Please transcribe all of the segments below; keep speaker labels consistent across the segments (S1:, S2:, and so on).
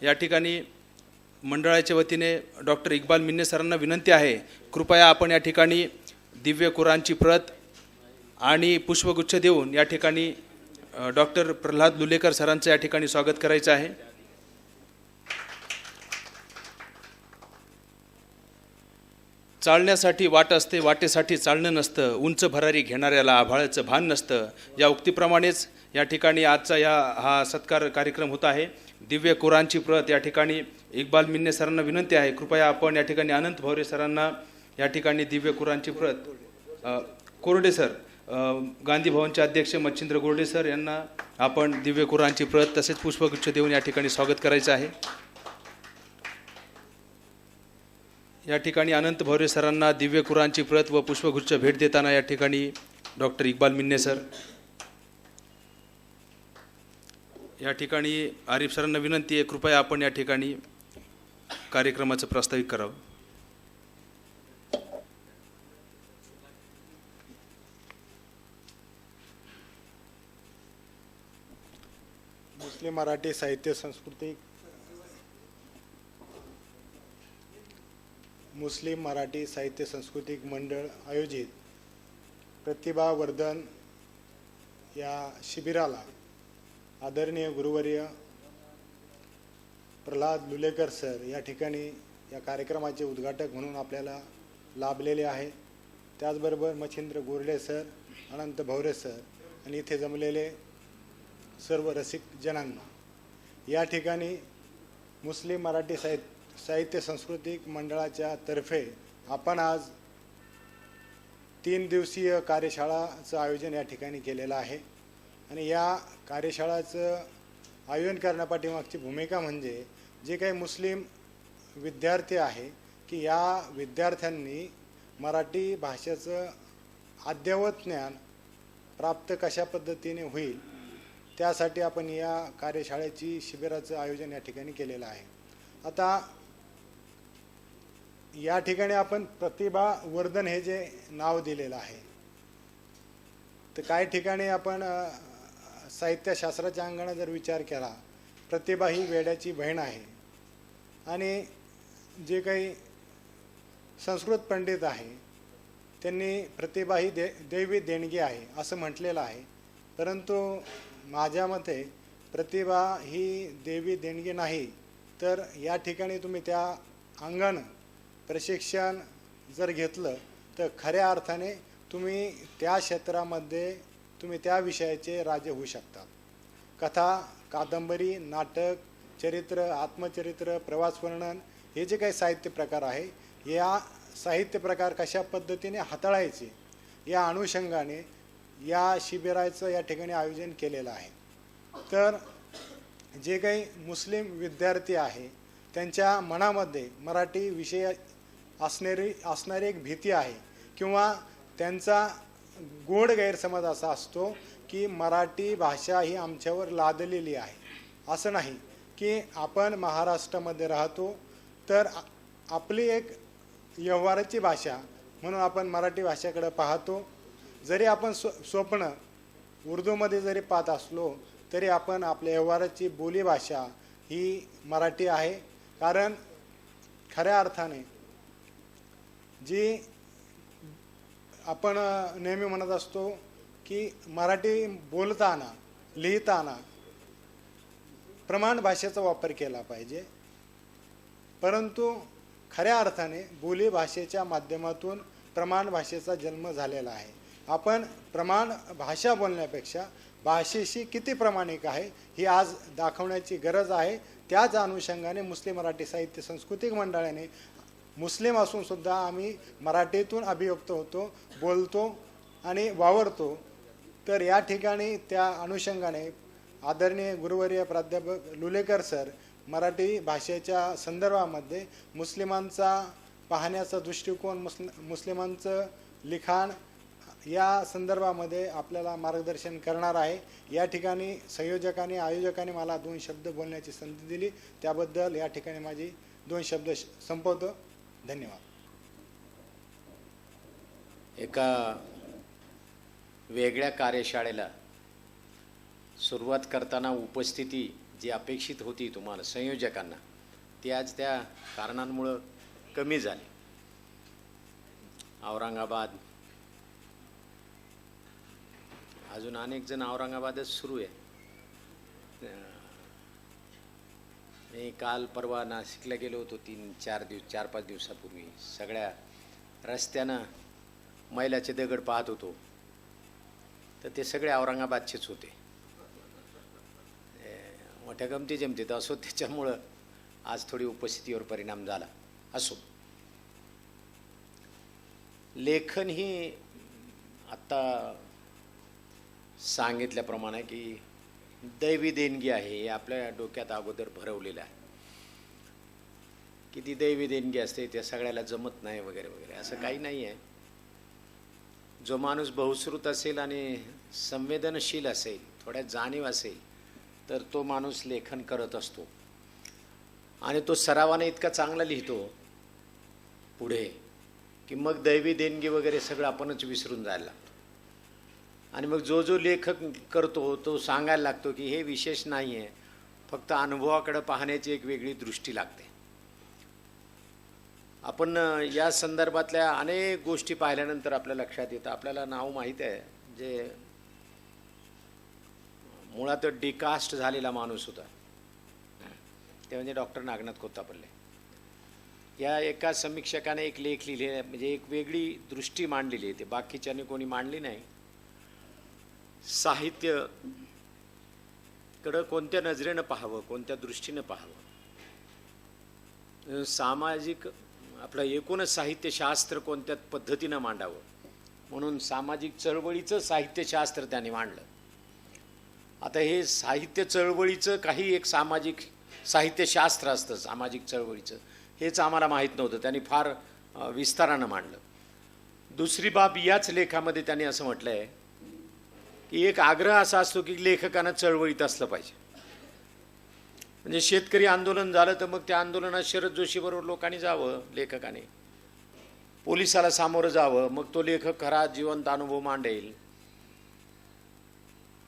S1: या ठिकाणी मंडळाच्या वतीने डॉक्टर इक्बाल मिन्ने सरांना विनंती आहे, कृपया आपण या ठिकाणी दिव्य कुराणची प्रत आणि पुष्पगुच्छ देऊन या ठिकाणी डॉक्टर प्रल्हाद लुलेकर सरांचं या ठिकाणी स्वागत करायचं आहे। चालण्यासाठी वाट असते, वाटेसाठी चालणं नसतं, उंच भरारी घेणाऱ्याला आभाळाचं भान नसतं, या उक्तीप्रमाणेच या ठिकाणी आजचा हा सत्कार कार्यक्रम होत आहे। दिव्य कुराणची प्रत या ठिकाणी इक्बाल मिन्ने सरांना विनंती आहे, कृपया आपण या ठिकाणी अनंत भवरे सरांना या ठिकाणी दिव्य कुराणची प्रत, कोरडे सर, गांधी भवनचे अध्यक्ष मच्छिंद्र गोरडे सर यांना आपण दिव्य कुराणची प्रत तसेच पुष्पगुच्छ देऊन या ठिकाणी स्वागत करायचं आहे। या ठिकाणी अनंत भवरे सरांना दिव्य कुराणची प्रत व पुष्पगुच्छ भेट देताना या ठिकाणी डॉक्टर इक्बाल मिन्ने सर, या ठिकाणी आरिफ सरांना विनंती आहे, कृपया आपण या ठिकाणी कार्यक्रमाचं प्रास्ताविक करावं।
S2: मुस्लिम मराठी साहित्य सांस्कृतिक मुस्लिम मराठी साहित्य सांस्कृतिक मंडळ आयोजित प्रतिभा वर्धन या शिबिराला आदरणीय गुरुवर्य प्रल्हाद लुलेकर सर या ठिकाणी या कार्यक्रमाचे उद्घाटक म्हणून आपल्याला लाभलेले आहे। त्याचबरोबर मच्छिंद्र गोरडे सर, अनंत भवरे सर आणि इथे जमलेले सर्व रसिक जनांना या ठिकाणी मुस्लिम मराठी साहित्य सांस्कृतिक मंडळाच्या तर्फे आपण आज 3 दिवसीय कार्यशाळाचं आयोजन या ठिकाणी केलेलं आहे आणि या कार्यशाळाचं आयोजन करण्यापाठीमागची भूमिका म्हणजे जे काही मुस्लिम विद्यार्थी आहे की या विद्यार्थ्यांनी मराठी भाषेचं अद्ययावत ज्ञान प्राप्त कशा पद्धतीने होईल त्यासाठी आपण या कार्यशाळेची शिबिराचं आयोजन या ठिकाणी केलेलं आहे। आता या ठिकाणी आपण प्रतिभा वर्धन हे जे नाव दिलेलं आहे तर काही ठिकाणी आपण साहित्यशास्त्राच्या अंगाने जर विचार केला, प्रतिभा ही वेड्याची बहीण आहे आणि जे काही संस्कृत पंडित आहे त्यांनी प्रतिभा ही दैवी देणगी आहे असं म्हटलेलं आहे, परंतु माझ्या मते प्रतिभा ही देवी देणगी नाही, तर या ठिकाणी तुम्ही त्या अंगानं प्रशिक्षण जर घेतलं तर खऱ्या अर्थाने तुम्ही त्या क्षेत्रामध्ये तुम्ही त्या विषयाचे राजे होऊ शकता। कथा, कादंबरी, नाटक, चरित्र, आत्मचरित्र, प्रवास वर्णन हे जे काही साहित्य प्रकार आहे या साहित्य प्रकार कशा पद्धतीने हाताळायचे या अनुषंगाने या शिबिराचं या ठिकाणी आयोजन केलेलं आहे। तर जे काही मुस्लिम विद्यार्थी आहे त्यांच्या मनामध्ये मराठी विषय असणारी एक भीती आहे किंवा त्यांचा गोड गैरसमज असा असतो की मराठी भाषा ही आमच्यावर लादलेली आहे। असं नाही की आपण महाराष्ट्रामध्ये राहतो तर आपली एक व्यवहाराची भाषा म्हणून आपण मराठी भाषेकडे पाहतो। जरी आपण स्वप्न उर्दूमध्ये जरी पाहत असलो तरी आपण आपल्या व्यवहाराची बोलीभाषा ही मराठी आहे, कारण खऱ्या अर्थाने जी आपण नेहमी म्हणत असतो की मराठी बोलताना लिहिताना प्रमाण भाषेचा वापर केला पाहिजे, परंतु खऱ्या अर्थाने बोलीभाषेच्या माध्यमातून प्रमाण भाषेचा जन्म झालेला आहे। आपण प्रमाण भाषा बोलण्यापेक्षा भाषेशी किती प्रामाणिक आहे ही आज दाखवण्याची गरज आहे। त्याच अनुषंगाने मुस्लिम मराठी साहित्य सांस्कृतिक मंडळाने मुस्लिम असून सुद्धा आम्ही मराठीतून अभिव्यक्त होतो, बोलतो आणि वावरतो। तर या ठिकाणी त्या अनुषंगाने आदरणीय गुरुवर्य प्राध्यापक लुलेकर सर मराठी भाषेच्या संदर्भामध्ये मुस्लिमांचा पाहण्याचा दृष्टिकोन, मुस्लिमांचं लिखाण या संदर्भामध्ये आपल्याला मार्गदर्शन करणार आहे। या ठिकाणी संयोजकांनी आयोजकांनी मला 2 शब्द बोलण्याची संधी दिली, त्याबद्दल या ठिकाणी माझी 2 शब्द संपवतो। धन्यवाद।
S3: एका वेगळ्या कार्यशाळेला सुरुवात करताना उपस्थिती जी अपेक्षित होती तुम्हाला संयोजकांना ती आज त्या कारणांमुळं कमी झाली. औरंगाबाद, अजून अनेक जण औरंगाबादच सुरू आहे. मी काल परवा नाशिकला गेलो होतो 4-5 दिवसापूर्वी. सगळ्या रस्त्यानं मैलाचे दगड पाहत होतो तर ते सगळे औरंगाबादचेच होते. मोठ्या गमती जमतीत असो, त्याच्यामुळं आज थोडी उपस्थितीवर परिणाम झाला. असो, लेखन ही आत्ता सांगितल्याप्रमाणे की दैवी देणगी आहे हे आपल्या डोक्यात अगोदर भरवलेलं आहे की ती दैवी देणगी असते, त्या सगळ्याला जमत नाही वगैरे वगैरे, असं काही नाही आहे. जो माणूस बहुश्रुत असेल आणि संवेदनशील असेल, थोड्या जाणीव असेल, तर तो माणूस लेखन करत असतो आणि तो सरावाने इतका चांगला लिहितो पुढे की मग दैवी देणगी वगैरे सगळं आपणच विसरून जायला लागतो. आणि मग जो जो लेखक करतो तो सांगायला लागतो की हे विशेष नाही आहे, फक्त अनुभवाकडे पाहण्याची एक वेगळी दृष्टी लागते. आपण या संदर्भातल्या अनेक गोष्टी पाहिल्यानंतर आपल्या लक्षात येतं. आपल्याला नाव माहीत आहे, जे मुळात डिकास्ट झालेला माणूस होता ते म्हणजे डॉक्टर नागनाथ कोत्तापल्ले. या एका समीक्षकाने एक लेख लिहिले, म्हणजे एक वेगळी दृष्टी मांडलेली आहे, ते बाकीच्याने कोणी मांडली नाही. साहित्याकडं कोणत्या नजरेनं पाहावं, कोणत्या दृष्टीनं पाहावं, सामाजिक आपलं एकूणच साहित्यशास्त्र कोणत्या पद्धतीनं मांडावं, म्हणून सामाजिक चळवळीचं साहित्यशास्त्र त्यांनी मांडलं. आता हे साहित्य चळवळीचं काही एक सामाजिक साहित्यशास्त्र असतं सामाजिक चळवळीचं, हेच आम्हाला माहीत नव्हतं. त्यांनी फार विस्तारानं मांडलं. दुसरी बाब, याच लेखामध्ये त्यांनी असं म्हटलं आहे की एक आग्रह असा असतो की लेखकानं चळवळीत असलं पाहिजे. म्हणजे शेतकरी आंदोलन झालं तर मग त्या आंदोलनात शरद जोशीबरोबर लोकांनी जावं, लेखकाने पोलिसाला सामोरं जावं, मग तो लेखक खरा जिवंत अनुभव मांडेल.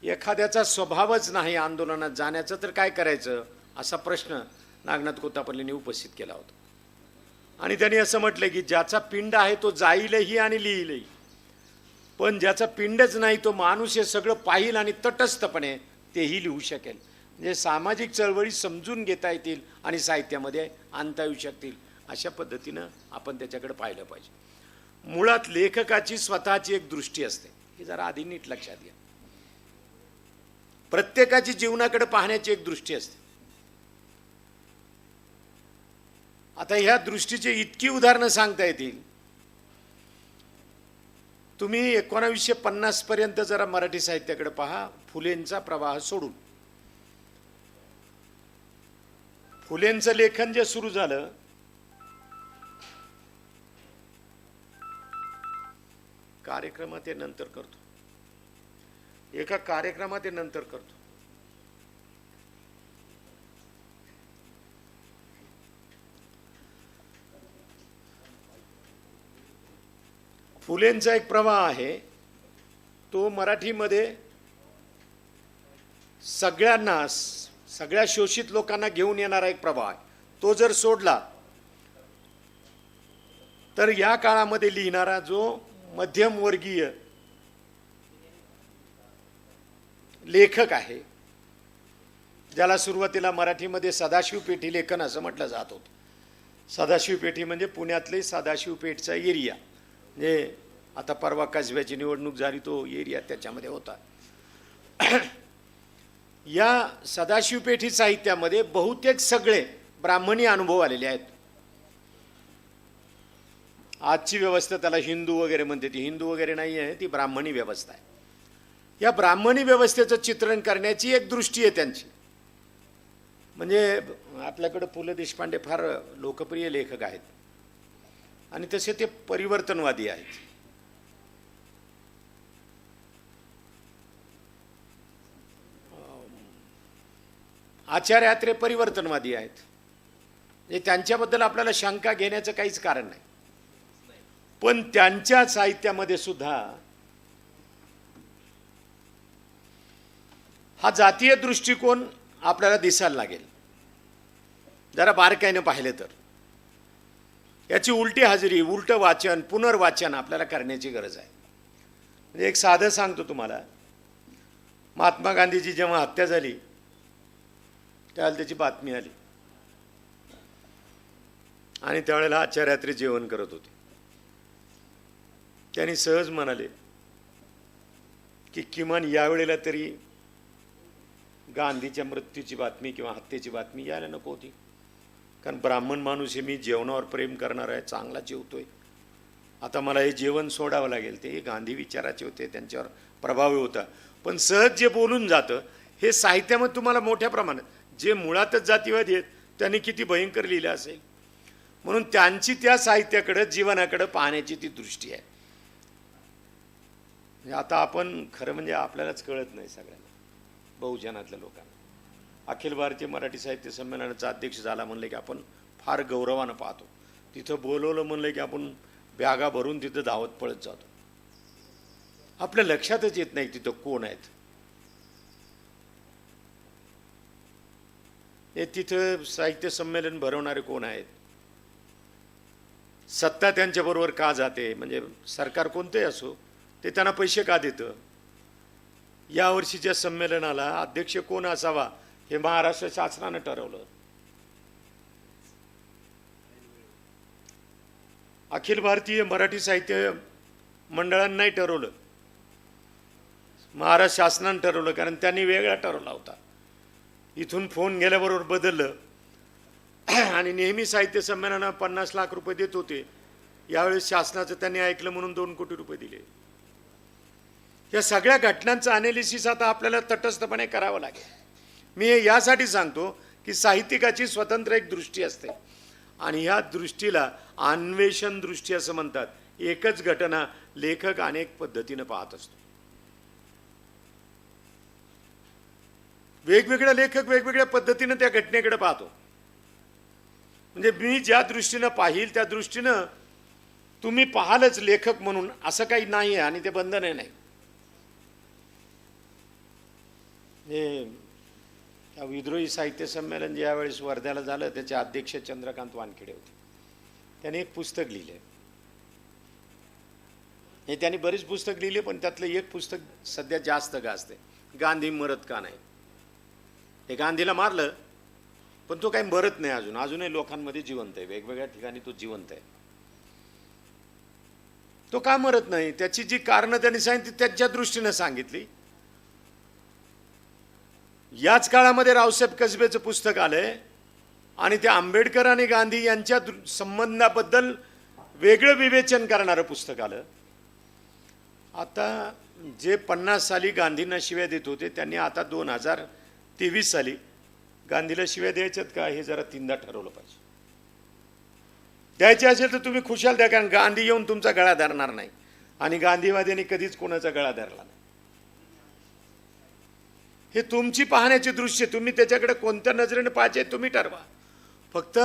S3: एखाद्याचा स्वभावच नाही आंदोलनात जाण्याचं तर काय करायचं, असा प्रश्न नागनाथ कोत्तापल्लेंनी उपस्थित केला होता. आणि त्यांनी असं म्हटलं की ज्याचा पिंड आहे तो जाईलही आणि लिहिलही, पण ज्याचा पिंडच नाही तो माणूस हे सगळं पाहिल आणि तटस्थपणे तेही लिहू शकेल. म्हणजे सामाजिक चळवळी समजून घेता येतील आणि साहित्यामध्ये आणता येऊ शकतील, अशा पद्धतीनं आपण त्याच्याकडे पाहिलं पाहिजे. मुळात लेखकाची स्वतःची एक दृष्टी असते, ही जरा आधी नीट लक्षात घ्या. प्रत्येकाची जीवनाकडे पाहण्याची एक दृष्टी असते. आता ह्या दृष्टीची इतकी उदाहरणं सांगता येतील. तुम्ही 1950 पर्यंत जरा मराठी साहित्याकडे पहा, फुलेंचा प्रवाह सोडून. फुलेंचं लेखन जे सुरू झालं, कार्यक्रमात ते नंतर करतो, एका कार्यक्रमात ते नंतर करतो. फुलेंचा एक प्रवाह आहे, तो मराठीमध्ये सगळ्यांना, सगळ्या शोषित लोकांना घेऊन येणारा एक प्रवाह आहे. तो जर सोडला तर या काळामध्ये लिहिणारा जो मध्यमवर्गीय लेखक आहे, ज्याला सुरुवातीला मराठीमध्ये सदाशिव पेठी लेखन असं म्हटलं जात होतं. सदाशिव पेठी म्हणजे पुण्यातले सदाशिव पेठचा एरिया, म्हणजे आता परवा कसब्याची निवडणूक झाली तो एरिया त्याच्यामध्ये होता. या सदाशिव पेठी साहित्यामध्ये बहुतेक सगळे ब्राह्मणी अनुभव आलेले आहेत. आजची व्यवस्था त्याला हिंदू वगैरे म्हणते, ती हिंदू वगैरे नाही आहे, ती ब्राह्मणी व्यवस्था आहे. या ब्राह्मणी व्यवस्थेचं चित्रण करण्याची एक दृष्टी आहे त्यांची. म्हणजे आपल्याकडे पु ल देशपांडे फार लोकप्रिय लेखक आहेत आणि तसे ते परिवर्तनवादी आहेत. आचार्य अत्रे परिवर्तनवादी आहेत. म्हणजे त्यांच्याबद्दल आपल्याला शंका घेण्याचं काहीच कारण नाही. पण त्यांच्या साहित्यामध्ये सुद्धा हा जातीय दृष्टिकोन आपल्याला दिसायला लागेल जरा बारकाईनं पाहिलं तर. याची उलटी हजेरी, उलटं वाचन, पुनर्वाचन आपल्याला करण्याची गरज आहे. म्हणजे एक साधं सांगतो तुम्हाला, महात्मा गांधीची जेव्हा हत्या झाली त्यावेळेला त्याची बातमी आली आणि त्यावेळेला आचार्यात्री जेवण करत होते. त्यांनी सहज म्हणाले की किमान यावेळेला तरी गांधीच्या मृत्यूची बातमी किंवा हत्येची बातमी यायला नको होती, कारण ब्राह्मण माणूस हे मी जेवणावर प्रेम करणार आहे, चांगला जेवतोय, आता मला हे जेवण सोडावं लागेल. ते गांधी विचाराचे होते, त्यांच्यावर प्रभावी होता. पण सहज जे बोलून जातं हे साहित्यामध्ये तुम्हाला मोठ्या प्रमाणात, जे मुळातच जातीवादी आहेत त्यांनी किती भयंकर लिहिलं असेल. म्हणून त्यांची त्या साहित्याकडे, जीवनाकडे पाहण्याची ती दृष्टी आहे. आता आपण खरं म्हणजे आपल्यालाच कळत नाही सगळ्यांना, बहुजनातल्या लोकांना. अखिल भारतीय मराठी साहित्य संमेलनाचा अध्यक्ष झाला म्हणलं की आपण फार गौरवानं पाहतो. तिथं बोलवलं म्हणलं की आपण बॅगा भरून तिथं धावत पळत जातो. आपल्या लक्षातच येत नाही तिथं कोण आहेत. हे तिथं साहित्य संमेलन भरवणारे कोण आहेत, सत्ता त्यांच्याबरोबर का जाते, म्हणजे सरकार कोणतंही असो ते त्यांना पैसे का देतं. यावर्षीच्या संमेलनाला अध्यक्ष कोण असावा हे महाराष्ट्र शासनानं ठरवलं. अखिल भारतीय मराठी साहित्य मंडळानं नाही ठरवलं, महाराष्ट्र शासनानं ठरवलं, कारण त्यांनी वेगळा ठरवला होता. इथून फोन गेल्याबरोबर बदललं आणि नेहमी साहित्य संमेलनाला 50 लाख रुपये देत होते, यावेळेस शासनाचं त्यांनी ऐकलं म्हणून 2 कोटी रुपये दिले. या सगळ्या घटनांचं अनालिसिस आता आपल्याला तटस्थपणे करावं लागेल. मी हे यासाठी सांगतो की साहित्यिकाची स्वतंत्र एक दृष्टी असते आणि ह्या दृष्टीला अन्वेषण दृष्टी असं म्हणतात. एकच घटना लेखक अनेक पद्धतीनं पाहत असतो. वेगवेगळ्या लेखक वेगवेगळ्या पद्धतीनं त्या घटनेकडे पाहतो. म्हणजे मी ज्या दृष्टीनं पाहिल त्या दृष्टीनं तुम्ही पाहालच लेखक म्हणून, असं काही नाही आहे आणि ते बंधन नाही. विद्रोही साहित्य संमेलन ज्यावेळेस वर्ध्याला झालं त्याचे अध्यक्ष चंद्रकांत वानखेडे होते. त्यांनी एक पुस्तक लिहिले. हे त्यांनी बरीच पुस्तक लिहिले पण त्यातलं एक पुस्तक सध्या जास्त गाजते, गांधी मरत का नाही. हे गांधीला मारलं पण तो काही मरत नाही, अजूनही लोकांमध्ये जिवंत आहे, वेगवेगळ्या ठिकाणी तो जिवंत आहे. तो का मरत नाही, त्याची जी कारणं त्यांनी सांगितली त्याच्या दृष्टीनं सांगितली. याच काळामध्ये रावसाहेब कसबेचं पुस्तक आलंय आणि त्या आंबेडकर आणि गांधी यांच्या संबंधाबद्दल वेगळं विवेचन करणारं पुस्तक आलं. आता जे 50 साली गांधींना शिव्या देत होते त्यांनी आता 2023 साली गांधीला शिव्या द्यायच्यात का हे जरा तीनदा ठरवलं पाहिजे. द्यायचे असेल तर तुम्ही खुशाल द्या, कारण गांधी येऊन तुमचा गळा धरणार नाही आणि गांधीवाद्यांनी कधीच कोणाचा गळा धरला नाही. हे तुमची पाहण्याची दृश्य, तुम्ही त्याच्याकडे कोणत्या नजरेने पाहायचे तुम्ही ठरवा. फक्त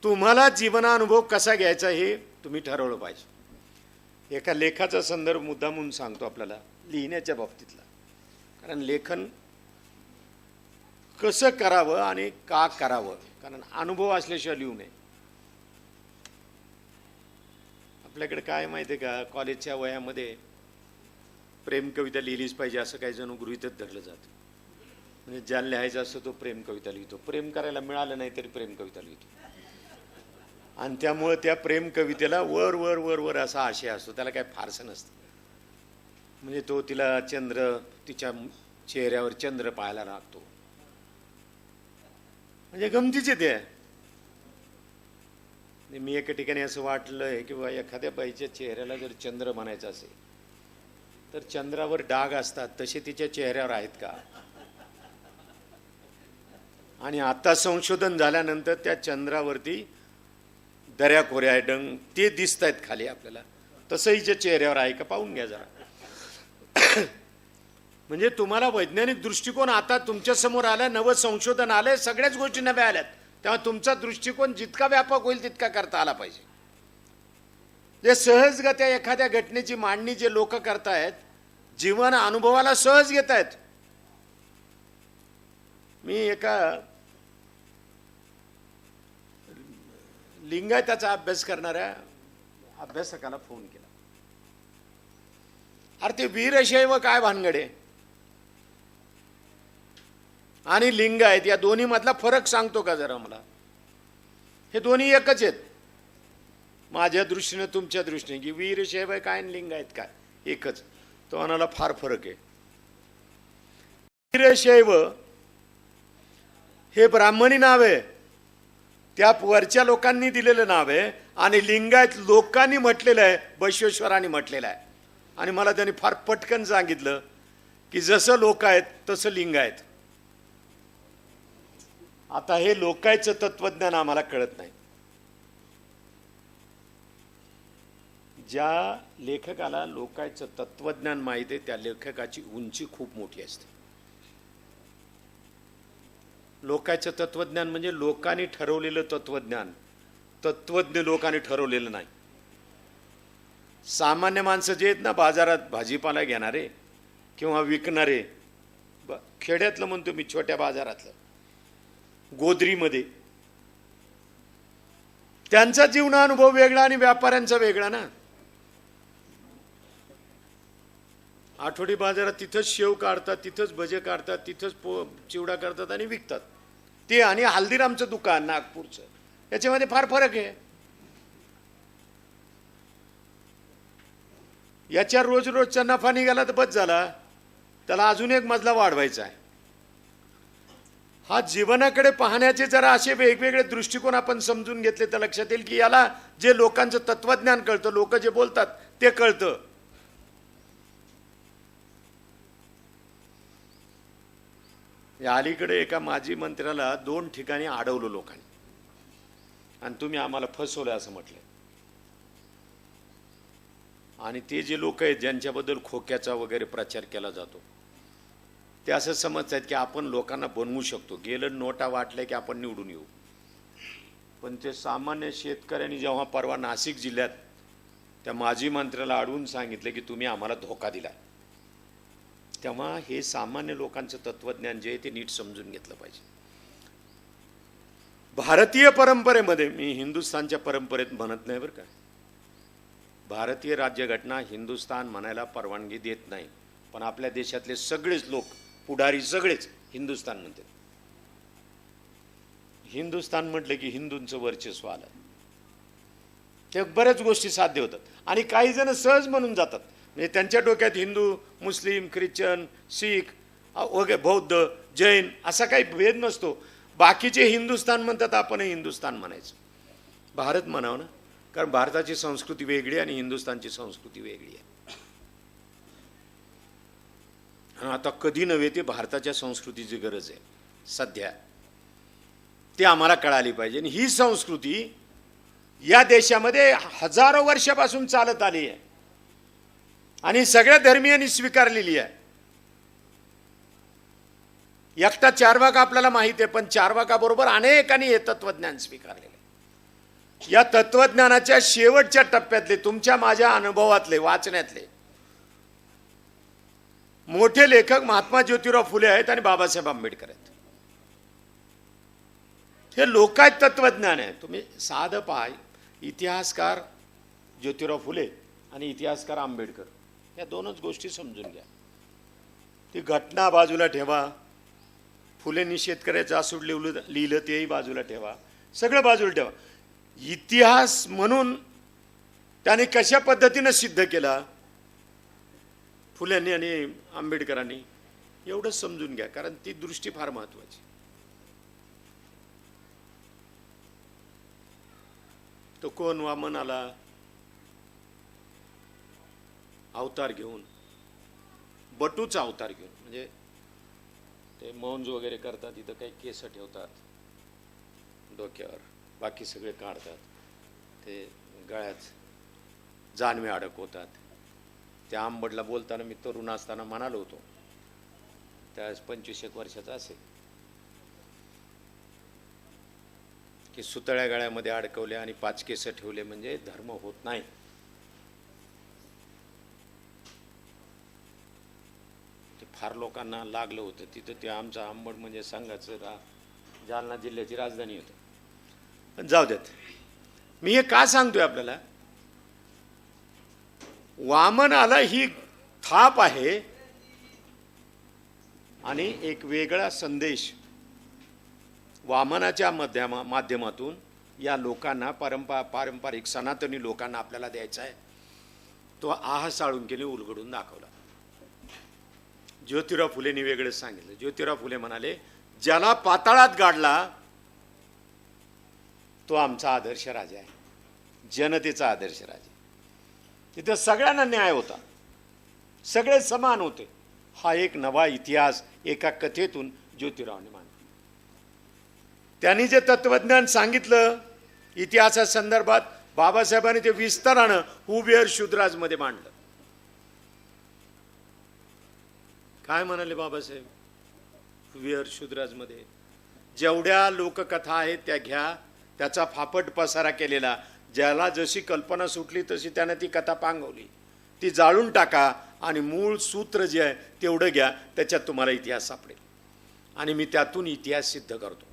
S3: तुम्हाला जीवनानुभव कसा घ्यायचा हे तुम्ही ठरवलं पाहिजे. एका लेखाचा संदर्भ मुद्दा म्हणून सांगतो आपल्याला लिहिण्याच्या बाबतीतला, कारण लेखन कसं करावं आणि का करावं, कारण अनुभव असल्याशिवाय लिहू नये. आपल्याकडे काय माहिती आहे का, कॉलेजच्या वयामध्ये प्रेम कविता लिहिलीच पाहिजे असं काही जण गृहीतच धरलं जातं. म्हणजे ज्याला लिहायचं असतं तो प्रेम कविता लिहितो, प्रेम करायला मिळालं नाही तरी प्रेम कविता लिहितो. आणि त्यामुळे त्या प्रेम कवितेला वर वर वर वर असा आशय असतो, त्याला काय फारसं नसतं. म्हणजे तो तिला चंद्र, तिच्या चेहऱ्यावर चंद्र पाहायला लागतो, म्हणजे गमतीचे ते. मी एका ठिकाणी असं वाटलंय की बाबा एखाद्या बाईच्या चेहऱ्याला जर चंद्र म्हणायचं असेल तर चंद्रावर डाग असतात तसे तिच्या चेहऱ्यावर आहेत का. आणि आता संशोधन झाल्यानंतर त्या चंद्रावरती दऱ्या खोऱ्या डंग ते दिसत आहेत खाली आपल्याला, तसं हिच्या चेहऱ्यावर आहे का पाहून घ्या जरा. म्हणजे तुम्हाला वैज्ञानिक दृष्टिकोन आता तुमच्या समोर आला, नवं संशोधन आलंय, सगळ्याच गोष्टी नव्या आल्यात, तेव्हा तुमचा दृष्टिकोन जितका व्यापक होईल तितका करता आला पाहिजे. जे सहजगत्या एखाद्या घटनेची मांडणी जे लोक करतायत, जीवन अनुभवाला सहज घेत आहेत, मी एका लिंगायताचा अभ्यास करणाऱ्या अभ्यासकाला फोन केला. अरे ते वीरशैव काय भानगडे आणि लिंगायत या दोन्ही मधला फरक सांगतो का जरा मला? हे दोन्ही एकच आहेत माझ्या दृष्टीने, तुमच्या दृष्टीने, की वीरशैव काय आणि लिंगायत काय एकच. तो म्हणाला फार फरक आहे. वीरशैव हे ब्राह्मणी नाव आहे, त्या वरच्या लोकांनी दिलेलं नाव आहे, आणि लिंगायत लोकांनी म्हटलेलं आहे, बसवेश्वरांनी म्हटलेलं आहे. आणि मला त्यांनी फार पटकन सांगितलं की जसं लोक आहेत तसं लिंगायत. आता हे लोकायचं तत्वज्ञान आम्हाला कळत नाही. ज्या लेखकाला लोकायचं तत्वज्ञान माहिती आहे त्या लेखकाची उंची खूप मोठी असते. लोकायचं तत्वज्ञान म्हणजे लोकांनी ठरवलेलं तत्वज्ञान, तत्वज्ञ लोकांनी ठरवलेलं नाही. सामान्य माणसं जे आहेत ना, बाजारात भाजीपाला घेणारे किंवा विकणारे, खेड्यातलं म्हणतो मी, छोट्या बाजारातलं, गोदरीमध्ये, त्यांचा जीवनानुभव वेगळा आणि व्यापाऱ्यांचा वेगळा ना. आठवडी बाजारात तिथंच शेव काढतात, तिथंच भजे काढतात, तिथंच चिवडा करतात आणि विकतात. ते आणि हल्दीरामचं दुकान नागपूरचं, याच्यामध्ये फार फरक आहे. याच्या रोज रोजचा नफा निघाला तर बस झाला, त्याला अजून एक मजला वाढवायचा आहे. हा जीवनाकडे पाहण्याचे जरा असे वेगवेगळे दृष्टिकोन आपण समजून घेतले तर लक्षात येईल की याला जे लोकांचं तत्वज्ञान कळतं, लोक जे बोलतात ते कळतं. या अलीकडे एका माजी मंत्र्याला 2 ठिकाणी अडवलं लोकांनी, आणि तुम्ही आम्हाला फसवलं असं म्हटलं. आणि ते जे लोक आहेत ज्यांच्याबद्दल खोक्याचा वगैरे प्रचार केला जातो, ते असं समजतात की आपण लोकांना बनवू शकतो, गेलं नोटा वाटल्या की आपण निवडून येऊ. पण ते सामान्य शेतकऱ्यांनी जेव्हा परवा नाशिक जिल्ह्यात त्या माजी मंत्र्याला अडवून सांगितलं की तुम्ही आम्हाला धोका दिला, तेव्हा हे सामान्य लोकांचं तत्वज्ञान जे आहे ते नीट समजून घेतलं पाहिजे. भारतीय परंपरेमध्ये, मी हिंदुस्थानच्या परंपरेत म्हणत नाही बरं का, भारतीय राज्यघटना हिंदुस्थान म्हणायला परवानगी देत नाही, पण आपल्या देशातले सगळेच लोक, पुढारी सगळेच हिंदुस्थान म्हणतात. हिंदुस्थान म्हटलं की हिंदूंचं वर्चस्व आलं, ते बऱ्याच गोष्टी साध्य होतात. आणि काही जण सहज म्हणून जातात, म्हणजे त्यांच्या डोक्यात हिंदू, मुस्लिम, ख्रिश्चन, शीख वगैरे, बौद्ध, जैन असा काही भेद नसतो. बाकीचे हिंदुस्थान म्हणतात, आपणही हिंदुस्थान म्हणायचं, भारत म्हणावं ना, कारण भारताची संस्कृती वेगळी आणि हिंदुस्थानची संस्कृती वेगळी आहे. आणि आता कधी नव्हे ते भारताच्या संस्कृतीची गरज आहे सध्या, ते आम्हाला कळाली पाहिजे. आणि ही संस्कृती या देशामध्ये हजारो वर्षापासून चालत आली आहे आणि सगळ्या धर्मीयांनी स्वीकारलेली आहे. एकटा चार्वाक आपल्याला माहिती आहे, पण चार्वाकाबरोबर अनेकांनी हे तत्वज्ञान स्वीकारलेले. या तत्वज्ञानाच्या शेवटच्या टप्प्यातले, तुमच्या माझ्या अनुभवातले, वाचण्यातले मोठे लेखक महात्मा ज्योतिराव फुले आहेत आणि बाबासाहेब आंबेडकर आहेत. हे लोकायत तत्वज्ञान आहे. तुम्ही साधं पहा, इतिहासकार ज्योतिराव फुले आणि इतिहासकार आंबेडकर, या दोनच गोष्टी समजून घ्या. ती घटना बाजूला ठेवा, फुलेंनी शेतकऱ्याचं आसूड लिहिलं तेही बाजूला ठेवा, सगळं बाजूला ठेवा. इतिहास म्हणून त्याने कशा पद्धतीनं सिद्ध केला फुल्यांनी आणि आंबेडकरांनी, एवढंच समजून घ्या, कारण ती दृष्टी फार महत्वाची. तो कोण वामन आला अवतार घेऊन, बटूचा अवतार घेऊन, म्हणजे ते मौंज वगैरे करतात, तिथं काही केस ठेवतात डोक्यावर, बाकी सगळे काढतात, ते गळ्यात जानवे अडकवतात. त्या आंबडला बोलताना मी तरुण असताना म्हणालो होतो, त्यावेळेस 25 वर्षाचा असेल, की सुतळ्या गळ्यामध्ये अडकवले आणि 5 केस ठेवले म्हणजे धर्म होत नाही. ते फार लोकांना लागलं होतं. तिथं ते आमचं अंबड म्हणजे संघाचं जालना जिल्ह्याची राजधानी होतं. पण जाऊ देत. मी हे का सांगतोय आपल्याला, वामन आला ही थाप आहे आणि एक वेगळा संदेश वामनाच्या माध्यमातून या लोकांना पारंपरिक सनातनी लोकांना आपल्याला द्यायचा आहे. तो साळुंकेने उलगडून दाखवला. ज्योतिराव फुलेंनी वेगळंच सांगितलं. ज्योतिराव फुले म्हणाले, ज्याला पाताळात गाडला तो आमचा आदर्श राजा आहे, जनतेचा आदर्श राजा. तिथे सगळ्यांना न्याय होता, सगळे समान होते. हा एक नवा इतिहास एका कथेतून ज्योतिरावांनी मांडला. त्यांनी जे तत्वज्ञान सांगितलं इतिहासासंदर्भात, बाबासाहेबांनी ते विस्तारानं हुबेर शुद्राजमध्ये मांडलं. काय म्हणाले बाबासाहेब हुबेर शुद्राजमध्ये? जेवढ्या लोककथा आहेत त्या घ्या, त्याचा फापट पसारा केलेला, ज्याला जशी कल्पना सुटली तशी त्यानं ती कथा पांगवली, ती जाळून टाका आणि मूळ सूत्र जे आहे तेवढं घ्या, त्याच्यात तुम्हाला इतिहास सापडेल. आणि मी त्यातून इतिहास सिद्ध करतो.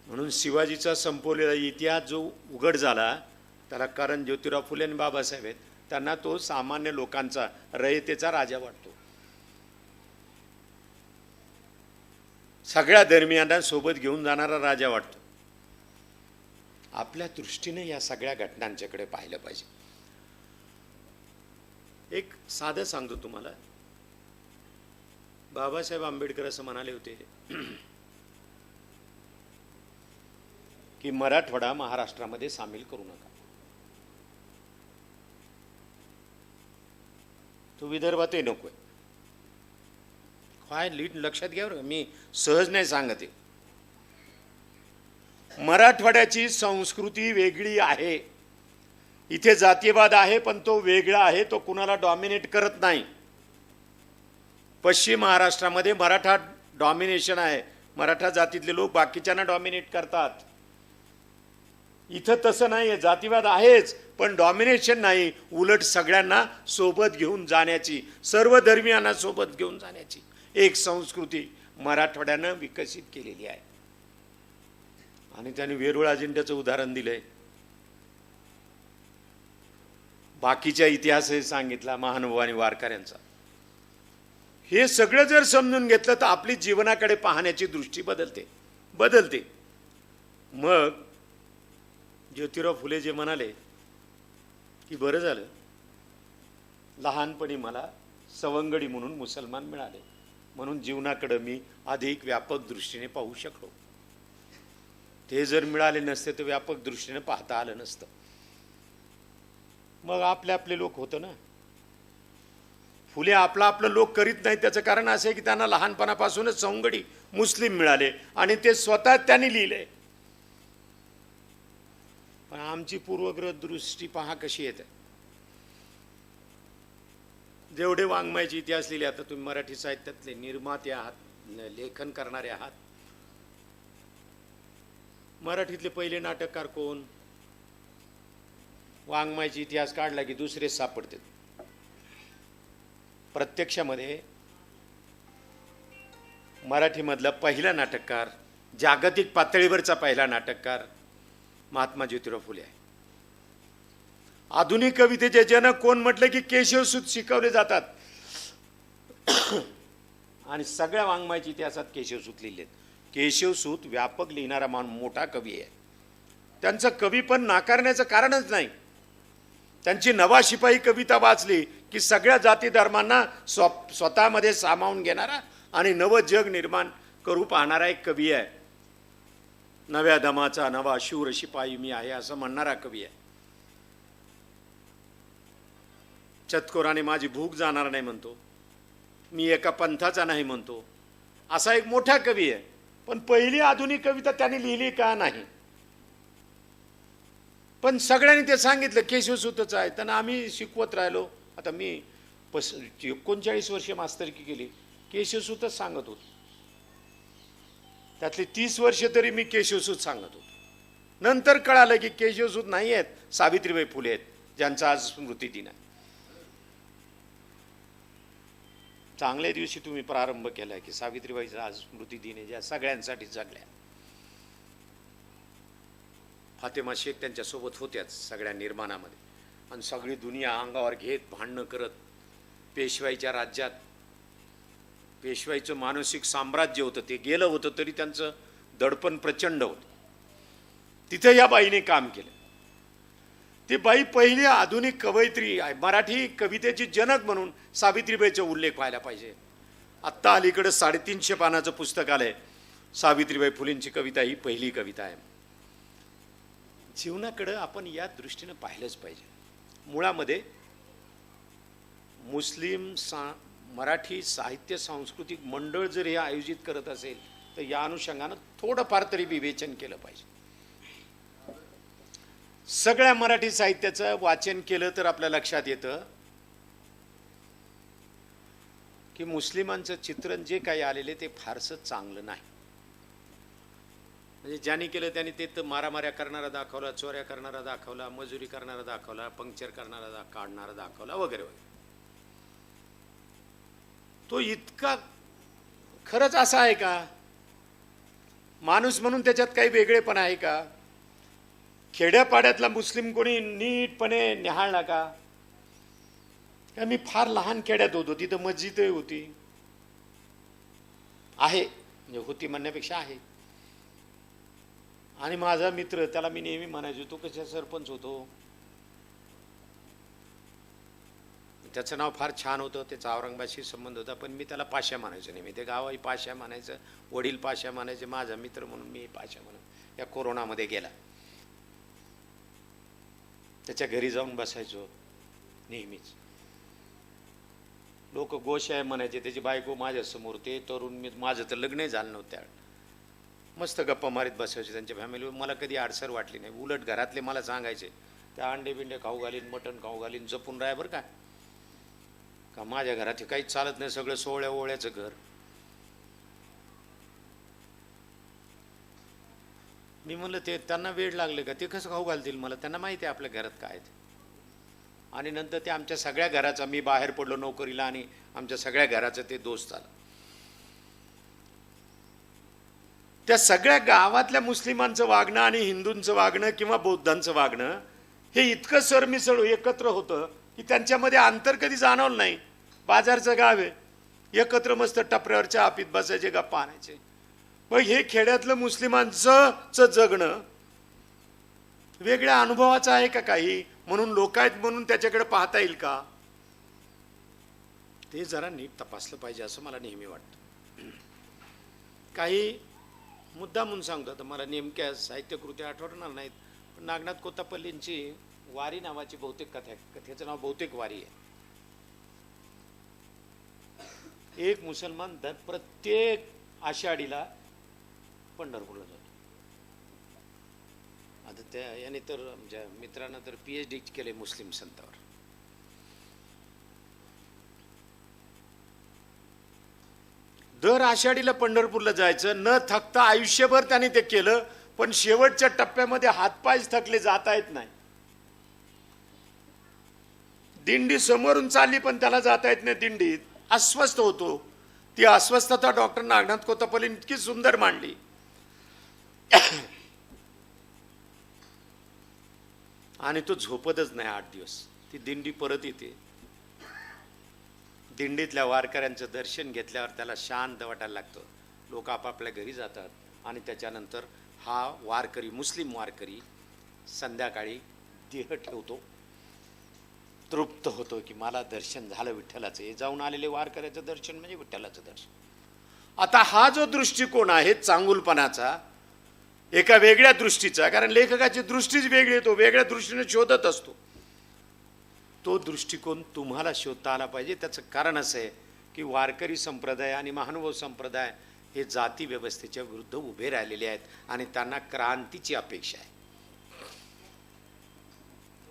S3: म्हणून शिवाजीचा संपवलेला इतिहास जो उघड झाला त्याला कारण ज्योतिराव फुले आणि बाबासाहेब आहेत. त्यांना तो सामान्य लोकांचा, रयतेचा राजा वाटतो. सगळ्या धर्मियांना सोबत घेऊन जाणारा राजा वाटतो. आपल्या दृष्टीने या सगळ्या घटनांच्याकडे पाहिलं पाहिजे. एक साधं सांगतो तुम्हाला. बाबासाहेब आंबेडकर असं म्हणाले होते की मराठवाडा महाराष्ट्रामध्ये सामील करू नका. तो विदर्भातही नकोय. काय लीड लक्षात घ्या बरं, मी सहज नाही सांगते. मराठवाड्याची संस्कृती वेगळी आहे. इथे जातीयवाद आहे पण तो वेगळा आहे, तो कुणाला डॉमिनेट करत नाही. पश्चिम महाराष्ट्रामध्ये मराठा डॉमिनेशन आहे. मराठा जातीतले लोक बाकीच्यांना डॉमिनेट करतात. इथं तसं नाही. जातीवाद आहेच पण डॉमिनेशन नाही. उलट सगळ्यांना सोबत घेऊन जाण्याची, सर्व धर्मियांना सोबत घेऊन जाण्याची एक संस्कृती मराठवाड्यानं विकसित केलेली आहे. आणि त्यांनी वेरूळ अजिंठ्याचं उदाहरण दिलंय. बाकीच्या इतिहासही सांगितला महानुभावांनी वारकऱ्यांचा. हे सगळं जर समजून घेतलं तर आपली जीवनाकडे पाहण्याची दृष्टी बदलते. मग ज्योतिराव फुले जे म्हणाले की बरं झालं लहानपणी मला सवंगडी म्हणून मुसलमान मिळाले, म्हणून जीवनाकडे मी अधिक व्यापक दृष्टीने पाहू शकलो. ते जर मिळाले नसते तर व्यापक दृष्टीने पाहता आलं नसतं. मग आपले लोक होतं ना. फुले आपलं लोक करीत नाही. त्याचं कारण असं आहे की त्यांना लहानपणापासूनच सवंगडी मुस्लिम मिळाले आणि ते स्वतः त्यांनी लिहिले. पण आमची पूर्वग्रह दृष्टी पहा कशी येते. जेवढे वाङ्मयाचे इतिहास लिहिले, आता तुम्ही मराठी साहित्यातले निर्माते आहात, लेखन करणारे आहात. मराठीतले पहिले नाटककार कोण? वाङ्मयाचे इतिहास काढला की दुसरे सापडते. प्रत्यक्षामध्ये मराठीमधला पहिला नाटककार, जागतिक पातळीवरचा पहिला नाटककार महात्मा ज्योतिराव फुले आहे. आधुनिक कवितेचे जनक कोण म्हटलं की केशवसूत शिकवले जातात. आणि सगळ्या वाङ्मयाच्या इतिहासात केशवसूत लिहिलेत. केशवसूत व्यापक लिहिणारा मोठा कवी आहे. त्यांचं कवी पण नाकारण्याचं कारणच नाही. त्यांची नवा शिपाई कविता वाचली की सगळ्या जाती धर्मांना स्वतःमध्ये सामावून घेणारा आणि नवं जग निर्माण करू पाहणारा एक कवी आहे. नव्या दमाचा नवा शूर शिपाई मी आहे असं म्हणणारा कवी आहे. चतकोराने माझी भूक जाणार नाही म्हणतो. मी एका पंथाचा नाही म्हणतो. असा एक मोठा कवी आहे. पण पहिली आधुनिक कविता त्यांनी लिहिली का नाही. पण सगळ्यांनी ते सांगितलं केशवसूतच आहे. त्यांना आम्ही शिकवत राहिलो. आता मी 39 वर्ष मास्तरकी केली, केशवसूतच सांगत होतो. त्यातली 30 वर्ष तरी मी केशवसूत सांगत होतो. नंतर कळालं की केशवसूत नाही आहेत, सावित्रीबाई फुले आहेत, ज्यांचा आज स्मृतिदिन आहे. चांगल्या दिवशी तुम्ही प्रारंभ केला की सावित्रीबाईचा आज स्मृती दिन आहे, ज्या सगळ्यांसाठी जगल्या. फातेमा शेख त्यांच्यासोबत होत्याच सगळ्या निर्माणामध्ये, आणि सगळी दुनिया अंगावर घेत भांडणं करत पेशवाईच्या राज्यात, पेशवाईचं मानसिक साम्राज्य होतं ते गेलं होतं, तरी त्यांचं दडपण प्रचंड होतं. तिथे या बाईने काम केलं. ती बाई पहिली आधुनिक कवयित्री आहे. मराठी कवितेची जनक म्हणून सावित्रीबाईचा उल्लेख व्हायला पाहिजे. आत्ता अलीकडे 350 पानाचं पुस्तक आलंय, सावित्रीबाई फुलेंची कविता ही पहिली कविता आहे. जीवनाकडं आपण या दृष्टीनं पाहिलंच पाहिजे. मुळामध्ये मुस्लिम मराठी साहित्य सांस्कृतिक मंडळ जर हे आयोजित करत असेल तर या अनुषंगानं थोडंफार तरी विवेचन केलं पाहिजे. सगळ्या मराठी साहित्याचं वाचन केलं तर आपल्या लक्षात येतं की मुस्लिमांचं चित्रण जे काही आलेले ते फारसं चांगलं नाही. म्हणजे ज्यांनी केलं त्यांनी ते तर मारामाऱ्या करणारा दाखवला, चोऱ्या करणारा दाखवला, मजुरी करणारा दाखवला, पंक्चर करणारा काढणारा दाखवला वगैरे वगैरे. तो इतका खरंच असा आहे का? माणूस म्हणून त्याच्यात काही वेगळेपण आहे का? खेड्यापाड्यातला मुस्लिम कोणी नीटपणे निहाळला का? मी फार लहान खेड्यात होतो, तिथं मस्जिदही होती, आहे म्हणजे होती म्हणण्यापेक्षा आहे. आणि माझा मित्र, त्याला मी नेहमी म्हणायचो, तो कशा सरपंच होतो, त्याचं नाव फार छान होतं, त्याचा औरंगाबादशी संबंध होता, पण मी त्याला पाशा म्हणायचो नेहमी. ते गावाही पाशा म्हणायचं, वडील पाशा म्हणायचे, माझा मित्र म्हणून मी पाशा म्हणून. या कोरोनामध्ये गेला, त्याच्या घरी जाऊन बसायचो नेहमीच. लोक गोशाय म्हणायचे, त्याची बायको माझ्यासमोर, ते तरुण, मी माझं तर लग्नही झालं नव्हतं त्यावेळेस. मस्त गप्पा मारीत बसायचे त्यांच्या फॅमिलीवर. मला कधी अडसर वाटली नाही. उलट घरातले मला सांगायचे, त्या अंडे बिंडे खाऊ घालीन, मटण खाऊ घालीन, जपून राहा बरं का माझ्या घरात हे काहीच चालत नाही, सगळं सोहळ्या ओळ्याचं घर. मी म्हणलं ते त्यांना वेळ लागले का, ते कसं खाऊ घालतील मला, त्यांना माहिती आहे आपल्या घरात काय ते. आणि नंतर ते आमच्या सगळ्या घराचा, मी बाहेर पडलो नोकरीला आणि आमच्या सगळ्या घराचं ते दोस्त झालं. त्या सगळ्या गावातल्या मुस्लिमांचं वागणं आणि हिंदूंचं वागणं किंवा बौद्धांचं वागणं हे इतकं सरमिसळ एकत्र होतं की त्यांच्यामध्ये अंतर कधी जाणवलं नाही. बाजारचं गाव आहे, एकत्र मस्त टपऱ्यावरच्या आपीत बसायचे, गप्पा आणायचे. मग हे खेड्यातलं मुस्लिमांचं जगणं वेगळ्या अनुभवाचं आहे का काही, म्हणून लोक आहेत म्हणून त्याच्याकडे पाहता येईल का, ते जरा नीट तपासलं पाहिजे असं मला नेहमी वाटतं. काही मुद्दा म्हणून सांगतो, आता मला नेमक्या साहित्यकृती आठवणार नाहीत, पण नागनाथ कोत्तापल्लींची वारी नावाची बहुतेक कथेचं नाव बहुतेक वारी आहे. एक मुसलमान प्रत्येक आषाढीला पंढरपूरला जातो. आता त्या याने तर आमच्या मित्रांना तर PhD केले मुस्लिम संतावर. दर आषाढीला पंढरपूरला जायचं, न थकता आयुष्यभर त्याने ते केलं, पण शेवटच्या टप्प्यामध्ये हातपायच थकले, जाता येत नाही. दिंडी समोरून चालली पण त्याला जाता येत नाही दिंडीत, अस्वस्थ होतो. ती अस्वस्थता डॉक्टर नागनाथ कोत्तापल्लींनी इतकी सुंदर मांडली. आणि तो झोपतच नाही 8 दिवस. ती दिंडी परत येते, दिंडीतल्या वारकऱ्यांचं दर्शन घेतल्यावर त्याला शांत वाटायला लागतं. लोक आपापल्या घरी जातात आणि त्याच्यानंतर हा वारकरी, मुस्लिम वारकरी संध्याकाळी देह ठेवतो, तृप्त होतो की मला दर्शन झालं विठ्ठलाचं. हे जाऊन आलेले वारकऱ्याचं दर्शन म्हणजे विठ्ठलाचं दर्शन. आता हा जो दृष्टिकोन आहे चांगुलपणाचा, एका वेगळ्या दृष्टीचा, कारण लेखकाची दृष्टीच वेगळी, तो वेगळ्या दृष्टीने शोधत असतो, तो दृष्टिकोन तुम्हाला शोधता आला पाहिजे. त्याचं कारण असं आहे की वारकरी संप्रदाय आणि महानुभाव संप्रदाय हे जाती व्यवस्थेच्या विरुद्ध उभे राहिलेले आहेत आणि त्यांना क्रांतीची अपेक्षा आहे.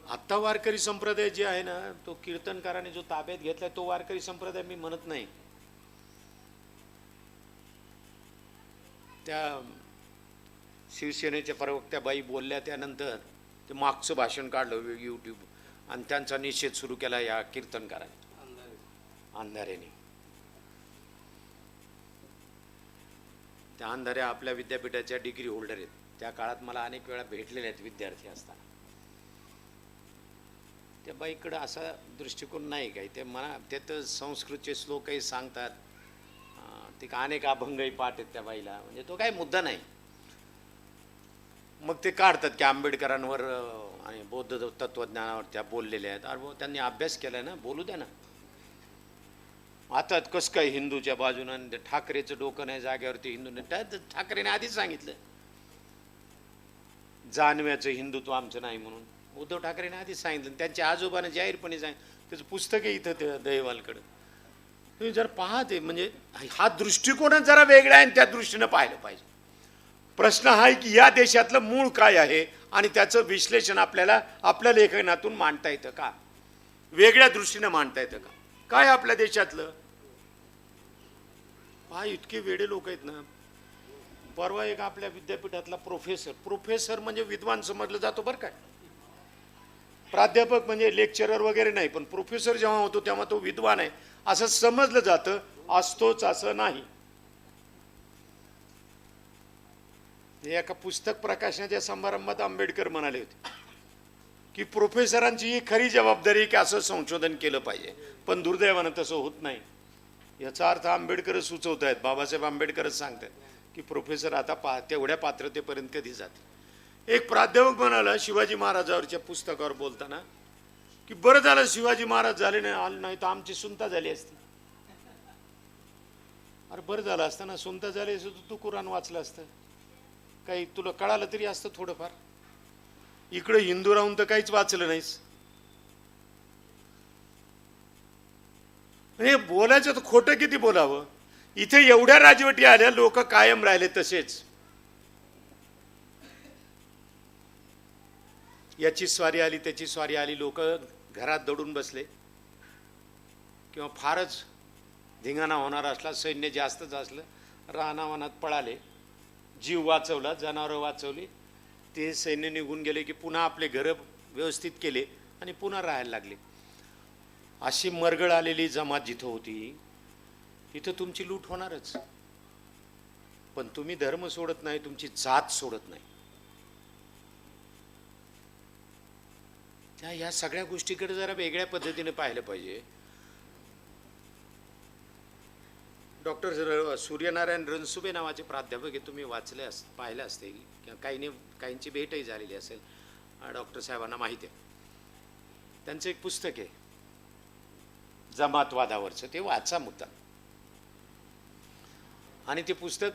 S3: आत्ता वारकरी संप्रदाय जे आहे ना, तो कीर्तनकाराने जो ताब्यात घेतलाय तो वारकरी संप्रदाय मी म्हणत नाही. त्या शिवसेनेच्या प्रवक्त्या बाई बोलल्या त्यानंतर ते मागचं भाषण काढलं YouTube, आणि त्यांचा निषेध सुरू केला या कीर्तनकाराने, अंधारेने. त्या अंधाऱ्या आपल्या विद्यापीठाच्या डिग्री होल्डर आहेत. त्या काळात मला अनेक वेळा भेटलेले आहेत विद्यार्थी असताना. त्या बाईकडं असा दृष्टिकोन नाही काही. ते म्हणा ते तर संस्कृतचे श्लोकही सांगतात, ते अनेक अभंगही पाठ आहेत त्या बाईला, म्हणजे तो काही मुद्दा नाही. मग ते काढतात की आंबेडकरांवर आणि बौद्ध तत्वज्ञानावर त्या बोललेल्या आहेत. अरे त्यांनी अभ्यास केलाय ना, बोलू द्या ना. आता कसं काय हिंदूच्या बाजूनं ठाकरेचं डोकं नाही जागेवरती हिंदू नाही. ठाकरेने आधीच सांगितलं जानव्याचं हिंदुत्व आमचं नाही म्हणून. उद्धव ठाकरेने आधीच सांगितलं, त्यांच्या आजोबाने जाहीरपणे सांगितलं. त्याचं पुस्तक आहे इथं ते दहिवालकडं. तुम्ही जर पाहते म्हणजे हा दृष्टिकोनच जरा वेगळा आहे आणि त्या दृष्टीनं पाहिलं पाहिजे. प्रश्न हा आहे की या देशातलं मूळ काय आहे आणि त्याचं विश्लेषण आपल्याला आपल्या लेखनातून मांडता येतं का, वेगळ्या दृष्टीनं मांडता येतं का, काय आपल्या देशातलं. पहा इतके वेडे लोक आहेत ना. परवा एक आपल्या विद्यापीठातला प्रोफेसर म्हणजे विद्वान समजलं जातो बरं काय, प्राध्यापक म्हणजे लेक्चरर वगैरे नाही, पण प्रोफेसर जेव्हा होतो तेव्हा तो विद्वान आहे असं समजलं जातं. असतोच असं नाही. एका पुस्तक प्रकाशनाच्या समारंभात आंबेडकर म्हणाले होते की प्रोफेसरांची ही खरी जबाबदारी की असं संशोधन केलं पाहिजे, पण दुर्दैवानं तसं होत नाही. याचा अर्थ आंबेडकरच सुचवत आहेत, बाबासाहेब आंबेडकरच सांगतात की प्रोफेसर आता तेवढ्या पात्रतेपर्यंत कधी जाते. एक प्राध्यापक म्हणाला शिवाजी महाराजावरच्या पुस्तकावर बोलताना की बरं झालं शिवाजी महाराज झाले नाही तर आमची सुनता झाली असती. अरे बरं झालं असतं ना, सुनता झाली असतं तू कुराण वाचलं असतं, काही तुला कळालं तरी असतं थोडंफार. इकडे हिंदू राहून तर काहीच वाचलं नाहीस. म्हणजे बोलायचं तर खोटं किती बोलावं. इथे एवढ्या राजवटी आल्या, लोक कायम राहिले तसेच. याची स्वारी आली त्याची स्वारी आली, लोक घरात दडून बसले किंवा फारच धिंगाणा होणार असला, सैन्य जास्तच असलं, रानावनात पळाले, जीव वाचवला, जनावरं वाचवली, ते सैन्य निघून गेले की पुन्हा आपले घरं व्यवस्थित केले आणि पुन्हा राहायला लागले. अशी मरगळ आलेली जमात जिथं होती तिथं तुमची लूट होणारच. पण तुम्ही धर्म सोडत नाही, तुमची जात सोडत नाही. त्या या सगळ्या गोष्टीकडे जरा वेगळ्या पद्धतीने पाहिलं पाहिजे. डॉक्टर सूर्यनारायण रणसुभे नावाचे प्राध्यापक हे तुम्ही वाचले पाहिले असतील किंवा काहींची भेटही झालेली असेल, डॉक्टर साहेबांना माहिती आहे. त्यांचं एक पुस्तक आहे जमातवादावरचं, ते वाचा मुद्दा. आणि ते पुस्तक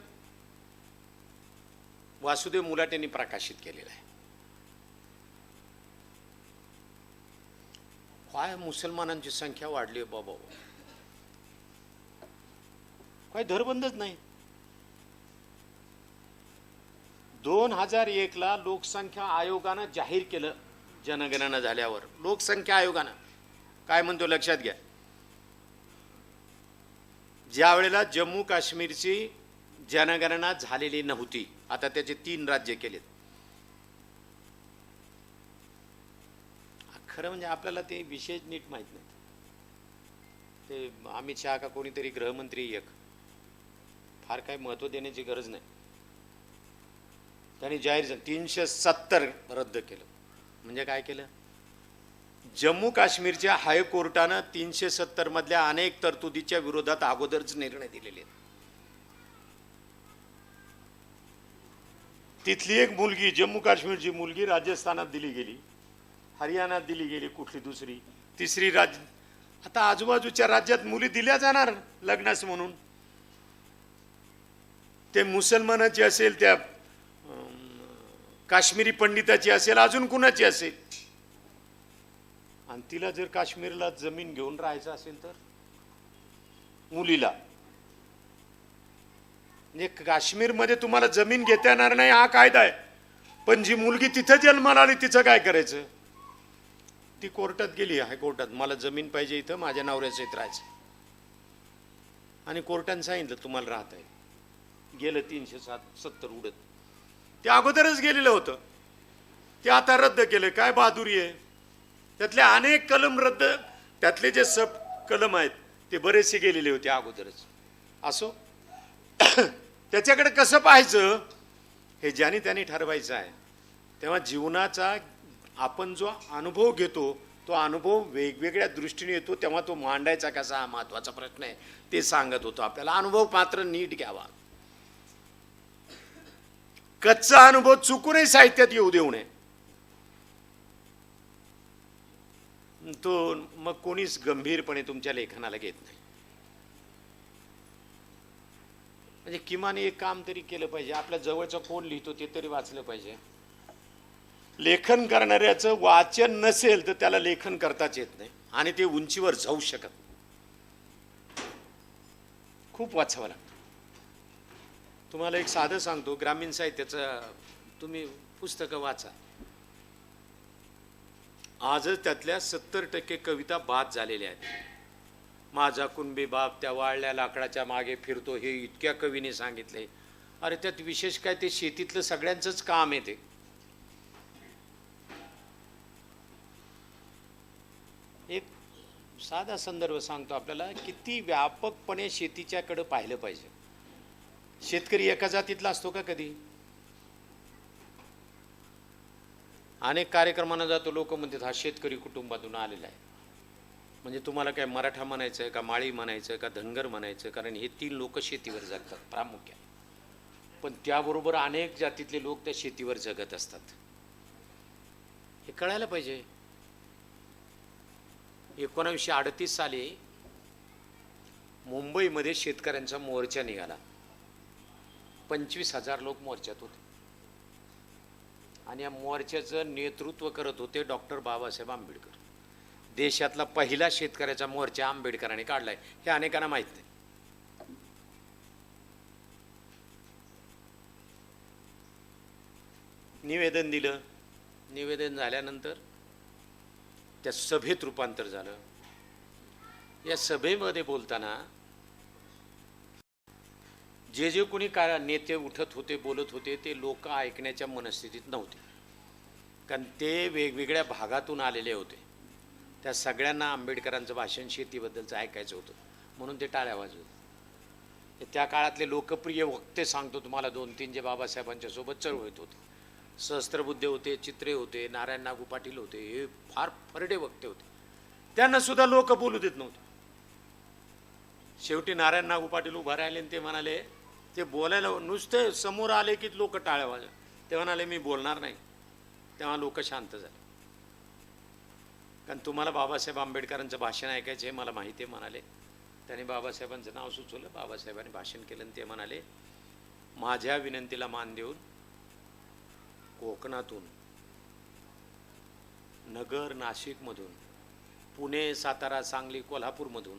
S3: वासुदेव मुलाट यांनी प्रकाशित केलेलं आहे. काय मुसलमानांची संख्या वाढली आहे बाबा, काय धरबंदच नाही. 2001 ला लोकसंख्या आयोगानं जाहीर केलं, जनगणना झाल्यावर लोकसंख्या आयोगानं काय म्हणतो लक्षात घ्या. ज्या वेळेला जम्मू काश्मीरची जनगणना झालेली नव्हती, आता त्याचे 3 राज्य केलेत. खरं म्हणजे आपल्याला ते विशेष नीट माहित नाही. ते अमित शहा का कोणीतरी गृहमंत्री एक, फार काही महत्व देण्याची गरज नाही. त्यांनी जाहीर 370 रद्द केलं. म्हणजे काय केलं, जम्मू काश्मीरच्या हायकोर्टानं 370 मधल्या अनेक तरतुदीच्या विरोधात अगोदरच निर्णय दिलेले आहेत. तिथली एक मुलगी, जम्मू काश्मीरची मुलगी राजस्थानात दिली गेली, हरियाणात दिली गेली, कुठली दुसरी तिसरी राज्य. आता आजूबाजूच्या राज्यात मुली दिल्या जाणार लग्नास म्हणून. ते मुसलमानाची असेल, त्या काश्मीरी पंडिताची असेल, अजून कुणाची असेल. आणि तिला जर काश्मीरला जमीन घेऊन राहायचं असेल तर मुलीला, म्हणजे काश्मीरमध्ये तुम्हाला जमीन घेता येणार नाही हा कायदा आहे. पण जी मुलगी तिथं जन्माला आली तिचं काय करायचं. ती कोर्टात गेली, हायकोर्टात, मला जमीन पाहिजे इथं, माझ्या नवऱ्याचं इथं राहायचं. आणि कोर्टाने सांगितलं तुम्हाला राहत आहे. गेलं 370 उडत. ते अगोदरच गेलेलं होतं, ते आता रद्द केलं. काय बहादुरी आहे. त्यातले अनेक कलम रद्द, त्यातले जे सब कलम आहेत ते बरेचसे गेलेले होते अगोदरच. असो, त्याच्याकडे कसं पाहायचं हे ज्याने त्याने ठरवायचं आहे. तेव्हा जीवनाचा आपण जो अनुभव घेतो तो अनुभव वेगवेगळ्या दृष्टीने येतो, तेव्हा तो मांडायचा कसा हा महत्वाचा प्रश्न आहे. ते सांगत होतो आपल्याला. अनुभव मात्र नीट घ्यावा. कच्चा अनुभव चुकूनही साहित्यात येऊ देऊ नये. तो मग कोणीच गंभीरपणे तुमच्या लेखनाला घेत नाही. म्हणजे किमान एक काम तरी केलं पाहिजे. आपल्या जवळचं कोण लिहितो ते तरी वाचलं पाहिजे. लेखन करणाऱ्याचं वाचन नसेल तर त्याला लेखन करताच येत नाही आणि ते उंचीवर जाऊ शकत. खूप वाचावं लागतं. तुम्हाला एक साधं सांगतो, ग्रामीण साहित्याचं तुम्ही पुस्तकं वाचा. आजच त्यातल्या 70% कविता बाद झालेल्या आहेत. माझा कुणबी बाप त्या वाळल्या लाकडाच्या मागे फिरतो हे इतक्या कवीने सांगितले. अरे त्यात विशेष काय, ते शेतीतलं सगळ्यांचंच काम आहे. ते एक साधा संदर्भ सांगतो आपल्याला, किती व्यापकपणे शेतीच्याकडे पाहिलं पाहिजे. शेतकरी एका जातीतला असतो का कधी? अनेक कार्यक्रमांना जातो, लोक म्हणतात हा शेतकरी कुटुंबातून आलेला आहे. म्हणजे तुम्हाला काय मराठा म्हणायचं आहे का, माळी म्हणायचं आहे का, धनगर म्हणायचं, कारण हे 3 लोक शेतीवर जगतात प्रामुख्याने. पण त्याबरोबर अनेक जातीतले लोक त्या शेतीवर जगत असतात. हे कळायला पाहिजे. 1938 साली मुंबईमध्ये शेतकऱ्यांचा मोर्चा निघाला. 25,000 लोक मोर्चात होते आणि या मोर्चाचं नेतृत्व करत होते डॉक्टर बाबासाहेब आंबेडकर. देशातला पहिला शेतकऱ्याचा मोर्चा आंबेडकरांनी काढलाय हे अनेकांना माहित नाही. निवेदन दिलं. निवेदन झाल्यानंतर त्या सभेत रूपांतर झालं. या सभेमध्ये बोलताना जे जे कोणी नेते उठत होते, बोलत होते, ते लोक ऐकण्याच्या मनस्थितीत नव्हते. कारण ते वेगवेगळ्या भागातून आलेले होते. त्या सगळ्यांना आंबेडकरांचं भाषण शेतीबद्दलचं ऐकायचं होतं म्हणून ते टाळ्या वाजवत. त्या काळातले लोकप्रिय वक्ते सांगतो तुम्हाला 2-3 जे बाबासाहेबांच्या सोबत चळवळीत होते. सहस्त्रबुद्धे होते, चित्रे होते, नारायण नागू पाटील होते. हे फार फरडे वक्ते होते. त्यांना सुद्धा लोक बोलू देत नव्हते. शेवटी नारायण नागू पाटील उभा राहिले आणि ते म्हणाले, ते बोलायला नुसते समोर आले की लोक टाळ्या वाजवले. ते म्हणाले मी बोलणार नाही. तेव्हा लोक शांत झाले. कारण तुम्हाला बाबासाहेब आंबेडकरांचं भाषण ऐकायचं हे मला माहिती आहे म्हणाले. त्याने बाबासाहेबांचं नाव सुचवलं. बाबासाहेबांनी भाषण केलं आणि ते म्हणाले, माझ्या विनंतीला मान देऊन कोकणातून, नगर नाशिकमधून, पुणे, सातारा, सांगली, कोल्हापूरमधून,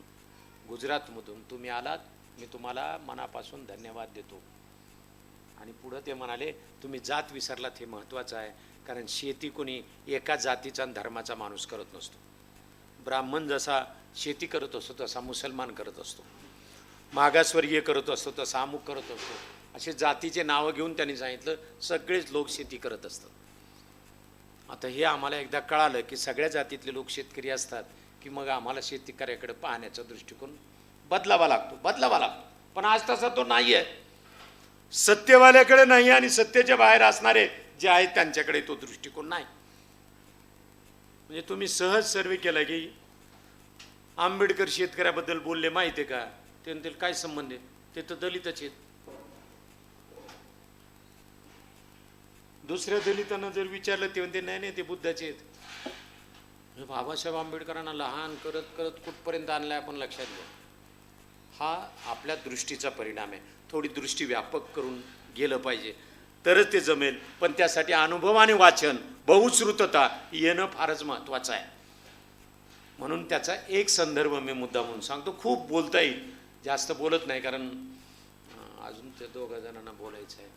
S3: गुजरातमधून तुम्ही आलात. मी तुम्हाला मनापासून धन्यवाद देतो. आणि पुढं ते म्हणाले, तुम्ही जात विसरलात हे महत्त्वाचं आहे. कारण शेती कोणी एका जातीचा आणि धर्माचा माणूस करत नसतो. ब्राह्मण जसा शेती करत असतो तसा मुसलमान करत असतो, मागासवर्गीय करत असतो तसा अमुक करत असतो. असे जातीचे नावं घेऊन त्यांनी सांगितलं सगळेच लोक शेती करत असतात. आता हे आम्हाला एकदा कळालं की सगळ्या जातीतले लोक शेतकरी असतात की मग आम्हाला शेतकऱ्याकडे पाहण्याचा दृष्टिकोन बदलावा लागतो. पण आज तसा तो नाही आहे. सत्यवाल्याकडे नाही आणि सत्याच्या बाहेर असणारे जे आहेत त्यांच्याकडे तो दृष्टिकोन नाही. म्हणजे तुम्ही सहज सर्वे केला की आंबेडकर शेतकऱ्याबद्दल बोलले माहिती आहे का, ते म्हणतील काय संबंध आहे, ते तर दलितच आहेत. दुसऱ्या दलितांना जर विचारलं ते म्हणते नाही नाही ते बुद्धाचे आहेत. बाबासाहेब आंबेडकरांना लहान करत करत कुठपर्यंत आणलंय आपण लक्षात घ्या. हा आपल्या दृष्टीचा परिणाम आहे. थोडी दृष्टी व्यापक करून गेलं पाहिजे तरच ते जमेल. पण त्यासाठी अनुभवाने वाचन, बहुश्रुतता येणं फारच महत्त्वाचं आहे. म्हणून त्याचा एक संदर्भ मी मुद्दा म्हणून सांगतो. खूप बोलता येईल, जास्त बोलत नाही कारण अजून त्या 2 जणांना बोलायचं आहे.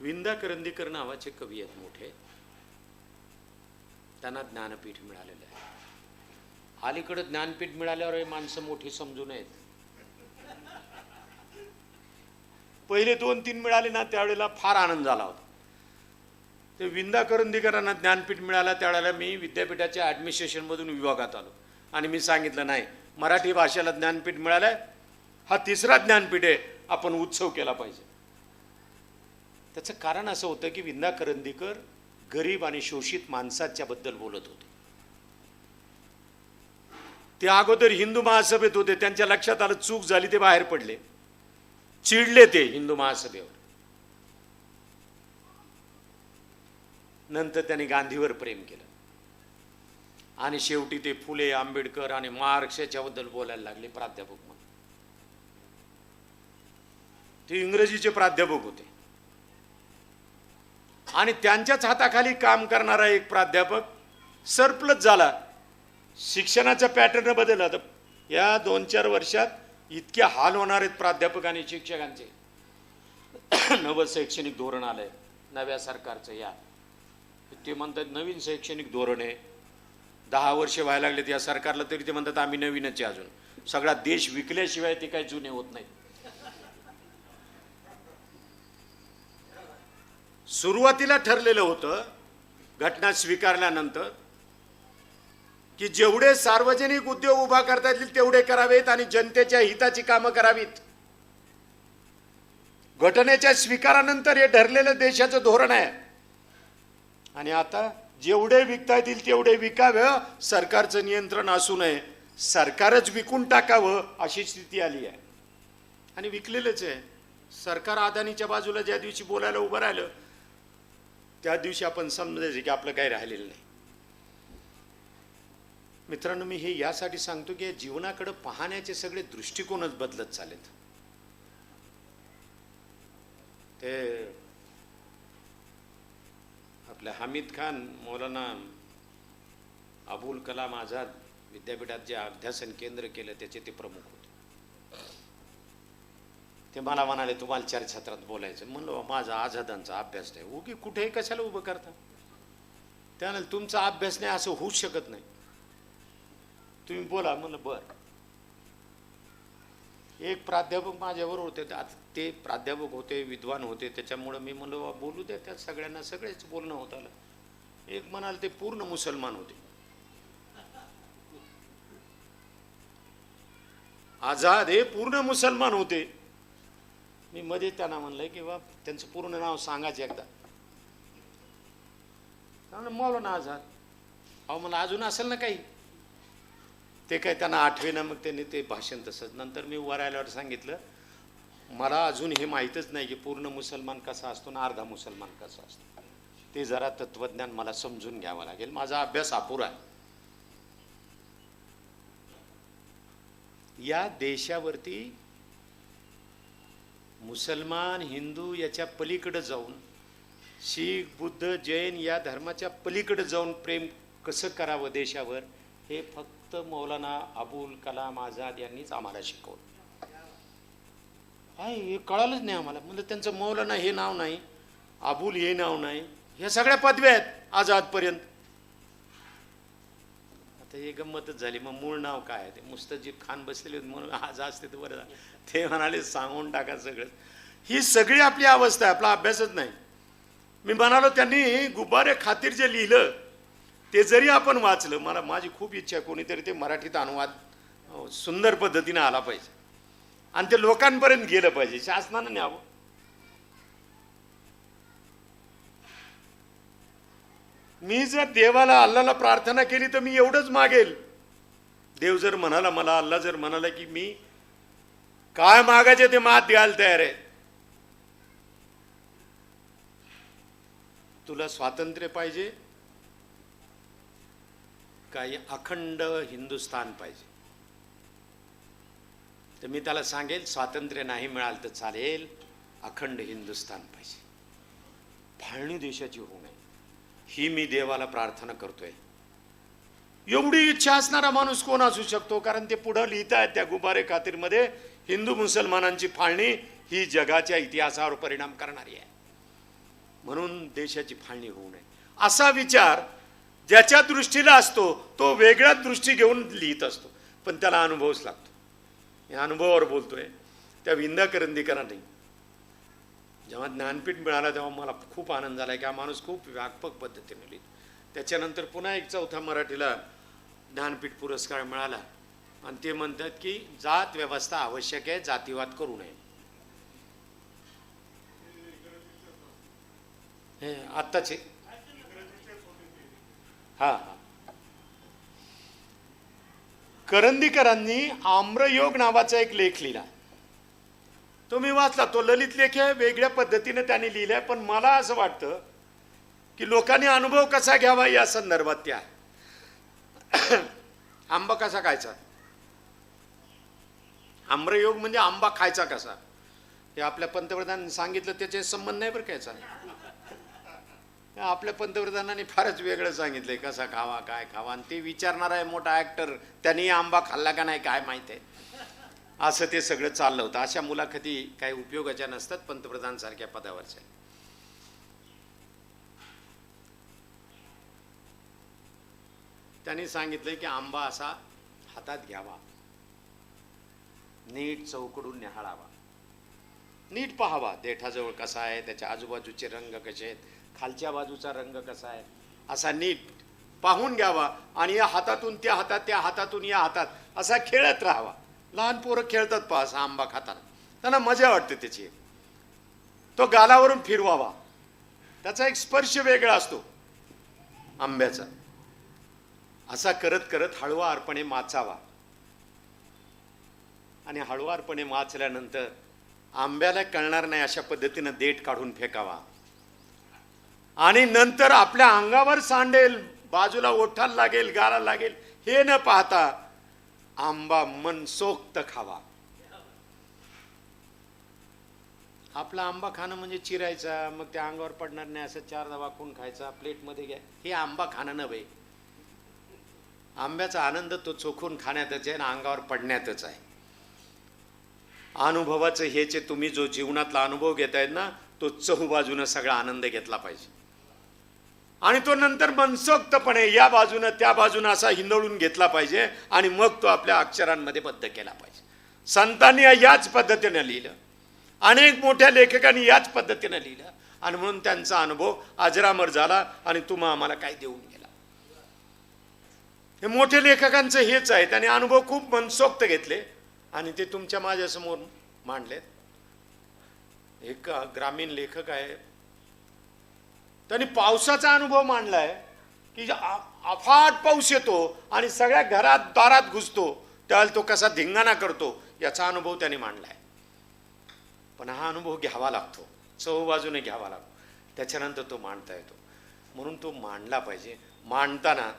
S3: विंदा करंदीकर नावाचे कवी आहेत मोठे. त्यांना ज्ञानपीठ मिळालेलं आहे. अलीकडे ज्ञानपीठ मिळाल्यावर हे माणसं मोठी समजू नयेत. पहिले 2-3 मिळाले ना त्यावेळेला फार आनंद झाला होता. ते विंदा करंदीकरांना ज्ञानपीठ मिळाला त्यावेळेला मी विद्यापीठाच्या ॲडमिनिस्ट्रेशनमधून विभागात आलो आणि मी सांगितलं नाही मराठी भाषेला ज्ञानपीठ मिळालंय हा तिसरा ज्ञानपीठ आहे, आपण उत्सव केला पाहिजे. त्याचं कारण असं होतं की विंदा करंदीकर गरीब आणि शोषित माणसाच्या बद्दल बोलत होते. ते अगोदर हिंदू महासभेत होते, त्यांच्या लक्षात आलं चूक झाली, ते बाहेर पडले, चिडले ते हिंदू महासभेवर. नंतर त्यांनी गांधीवर प्रेम केलं आणि शेवटी ते फुले, आंबेडकर आणि मार्क्स याच्याबद्दल बोलायला लागले प्राध्यापक म्हणून. ते इंग्रजीचे प्राध्यापक होते आणि त्यांच्याच हाताखाली काम करणारा एक प्राध्यापक सरप्लस झाला. शिक्षणाचा पॅटर्न बदलला. तर या 2-4 वर्षात इतके हाल होणार आहेत प्राध्यापक आणि शिक्षकांचे. नवं शैक्षणिक धोरण आलंय नव्या सरकारचं. या ते म्हणतात नवीन शैक्षणिक धोरण आहे, 10 वर्ष व्हायला लागलेत या सरकारला, तरी ते म्हणतात आम्ही नवीनच आहे. अजून सगळा देश विकल्याशिवाय ते काही जुने होत नाही. सुरुवातीला ठरलेलं होतं घटना स्वीकारल्यानंतर की जेवढे सार्वजनिक उद्योग उभा करता येतील तेवढे करावेत आणि जनतेच्या हिताची कामं करावीत. घटनेच्या स्वीकारानंतर हे ठरलेलं देशाचं धोरण आहे. आणि आता जेवढे विकता येतील तेवढे विकावं, सरकारचं नियंत्रण असू नये, सरकारच विकून टाकावं अशी स्थिती आली आहे. आणि विकलेलंच आहे सरकार. अदानीच्या बाजूला ज्या दिवशी बोलायला उभं राहिलं त्या दिवशी आपण समजायचं की आपलं काही राहिलेलं नाही. मित्रांनो, मी हे यासाठी सांगतो की जीवनाकडे पाहण्याचे सगळे दृष्टिकोनच बदलत चालेत. ते आपल्या हामिद खान, मौलाना अबुल कलाम आझाद विद्यापीठात जे अध्यासन केंद्र केलं त्याचे ते प्रमुख होते. ते मला म्हणाले तुम्हाला चर्चासत्रात बोलायचं. म्हणलं माझा आझादांचा अभ्यास नाही. उगी कुठेही कशाला उभं करता. त्यानं तुमचा अभ्यास नाही असं होऊच शकत नाही, तुम्ही बोला. म्हणलं बरं. एक प्राध्यापक माझ्यावर होते, ते प्राध्यापक होते, विद्वान होते, त्याच्यामुळं मी म्हणलं बोलू द्या, त्या सगळ्यांना सगळेच बोलणं होत आलं. एक म्हणाल ते पूर्ण मुसलमान होते. आझाद हे पूर्ण मुसलमान होते. मी मध्ये त्यांना म्हणलंय की बा त्यांचं पूर्ण नाव सांगायचं एकदा. मौलाना आझाद. अहो मला अजून असेल ना काही. ते काय त्यांना आठवेना. मग त्यांनी ते भाषण तसंच. नंतर मी वर आल्यावर सांगितलं मला अजून हे माहीतच नाही की पूर्ण मुसलमान कसा असतो ना अर्धा मुसलमान कसा असतो. ते जरा तत्वज्ञान मला समजून घ्यावं लागेल. माझा अभ्यास अपुरा आहे. या देशावरती मुसलमान, हिंदू याच्या पलीकडे जाऊन, शीख, बुद्ध, जैन या धर्माच्या पलीकडे जाऊन प्रेम कसं करावं देशावर, हे फक्त मौलाना अबुल कलाम आझाद यांनीच आम्हाला शिकवलं. हे कळालंच नाही आम्हाला. म्हणजे त्यांचं मौलाना हे नाव नाही, अबुल हे नाव नाही, ह्या सगळ्या पदव्या आहेत आझादपर्यंत. आता हे गंमतच झाली. मग मूळ नाव काय आहे? ते मुस्तजीब खान बसलेले होते म्हणून आज असते तर बरं झालं. ते म्हणाले सांगून टाका सगळं. ही सगळी आपली अवस्था आहे, आपला अभ्यासच नाही. मी म्हणालो त्यांनी गुब्बारे खातीर जे लिहिलं ते जरी आपण वाचलं, माझी खूप इच्छा आहे कोणीतरी ते मराठीत अनुवाद सुंदर पद्धतीने आला पाहिजे आणि ते लोकांपर्यंत गेलं पाहिजे, शासनानं न्यावं. मी जर देवाला, अल्लाला प्रार्थना केली तर मी एवढंच मागेल. देव जर म्हणाला मला, अल्लाह जर म्हणाला की मी काय मागायचे ते मात द्यायला तयार आहे. तुला स्वातंत्र्य पाहिजे काही अखंड हिंदुस्थान पाहिजे? तर मी त्याला सांगेल स्वातंत्र्य नाही मिळालं तर चालेल, अखंड हिंदुस्थान पाहिजे. फाळणी देशाची होऊ नये ही मी देवाला प्रार्थना करतोय. एवढी इच्छा असणारा माणूस कोण असू शकतो? कारण ते पुढे लिहित आहेत त्या गुब्बारे खातीरमध्ये, हिंदू मुसलमानांची फाळणी ही जगाच्या इतिहासावर परिणाम करणारी आहे, म्हणून देशाची फाळणी होऊ नये असा विचार ज्याच्या दृष्टीला असतो तो वेगळ्याच दृष्टी घेऊन लिहित असतो, पण त्याला अनुभवच लागतो. मी अनुभवावर बोलतोय. त्या विंदा करंदीकरांनी जेव्हा ज्ञानपीठ मिळाला तेव्हा मला खूप आनंद झाला की हा माणूस खूप व्यापक पद्धतीने लिहितो. त्याच्यानंतर पुन्हा एक चौथा मराठीला ज्ञानपीठ पुरस्कार मिळाला आणि ते म्हणतात की जात व्यवस्था आवश्यक आहे, जातीवाद करू नये. हे आत्ताचे हा हा करंदीकरांनी आम्रयोग नावाचा एक लेख लिहिला. तो मी वाचला. तो ललित लेख आहे, वेगळ्या पद्धतीने त्यांनी लिहिलाय. पण मला असं वाटतं की लोकांनी अनुभव कसा घ्यावा या संदर्भात त्या आंबा कसा खायचा, आम्रयोग म्हणजे आंबा खायचा कसा, हे आपल्या पंतप्रधानांनी सांगितलं. त्याचे संबंध नाही बरं कायचा. आपल्या पंतप्रधानांनी फारच वेगळं सांगितलंय कसा खावा, काय खावा. आणि ते विचारणारा आहे मोठा ऍक्टर, त्यांनी आंबा खाल्ला का नाही काय माहित आहे, असं ते सगळं चाललं होतं. अशा मुलाखती काही उपयोगाच्या नसतात पंतप्रधान सारख्या पदावरच्या. त्यांनी सांगितलंय की आंबा असा हातात घ्यावा, नीट चौकडून निहाळावा, नीट पाहावा देठाजवळ कसा आहे, त्याच्या आजूबाजूचे रंग कसे आहेत, खालच्या बाजूचा रंग कसा आहे, असा नीट पाहून घ्यावा. आणि या हातातून त्या हातात, त्या हातातून या हातात असा खेळत राहावा. लहान पोरं खेळतात पहा असा आंबा खाताना, त्यांना मजा वाटते त्याची. तो गालावरून फिरवावा, त्याचा एक स्पर्श वेगळा असतो आंब्याचा. असा करत करत हळुवारपणे माचावा. आणि हळुवारपणे माचल्यानंतर आंब्याला कळणार नाही अशा पद्धतीनं देठ काढून फेकावा. आणि नंतर आपल्या अंगावर सांडेल, बाजूला ओठाला लागेल, गाला लागेल हे न पाहता आंबा मनसोक्त खावा. आपला आंबा खाणं म्हणजे चिरायचा, मग त्या अंगावर पडणार नाही असं 4दा वाकून खायचा, प्लेटमध्ये घ्या, हे आंबा खाणं नव्हे. आंब्याचा आनंद तो चोखून खाण्यातच आहे ना अंगावर पडण्यातच आहे. अनुभवाचं हेचे तुम्ही जो जीवनातला अनुभव घेतायत ना, तो चहूबाजूनं सगळा आनंद घेतला पाहिजे. आणि तो नंतर मनसोक्तपणे या बाजूनं त्या बाजूनं असा हिंदळून घेतला पाहिजे. आणि मग तो आपल्या अक्षरांमध्ये बद्ध केला पाहिजे. संतांनी याच पद्धतीनं लिहिलं, अनेक मोठ्या लेखकांनी याच पद्धतीनं लिहिलं. आणि म्हणून त्यांचा अनुभव अजरामर झाला आणि तुम्हा आम्हाला काय देऊन गेला. हे मोठे लेखकांचं हेच आहे, त्यांनी अनुभव खूप मनसोक्त घेतले आणि ते तुमच्या माझ्यासमोर मांडलेत. एक ग्रामीण लेखक आहे, त्यांनी पावसाचा अनुभव मांडलाय की अफाट पाऊस येतो आणि सगळ्या घरात दारात घुसतो, त्यावेळेला तो कसा धिंगाणा करतो याचा अनुभव त्यांनी मांडलाय. पण हा अनुभव घ्यावा लागतो, चहूबाजूने घ्यावा लागतो, त्याच्यानंतर तो मांडता येतो. म्हणून तो मांडला पाहिजे. मांडताना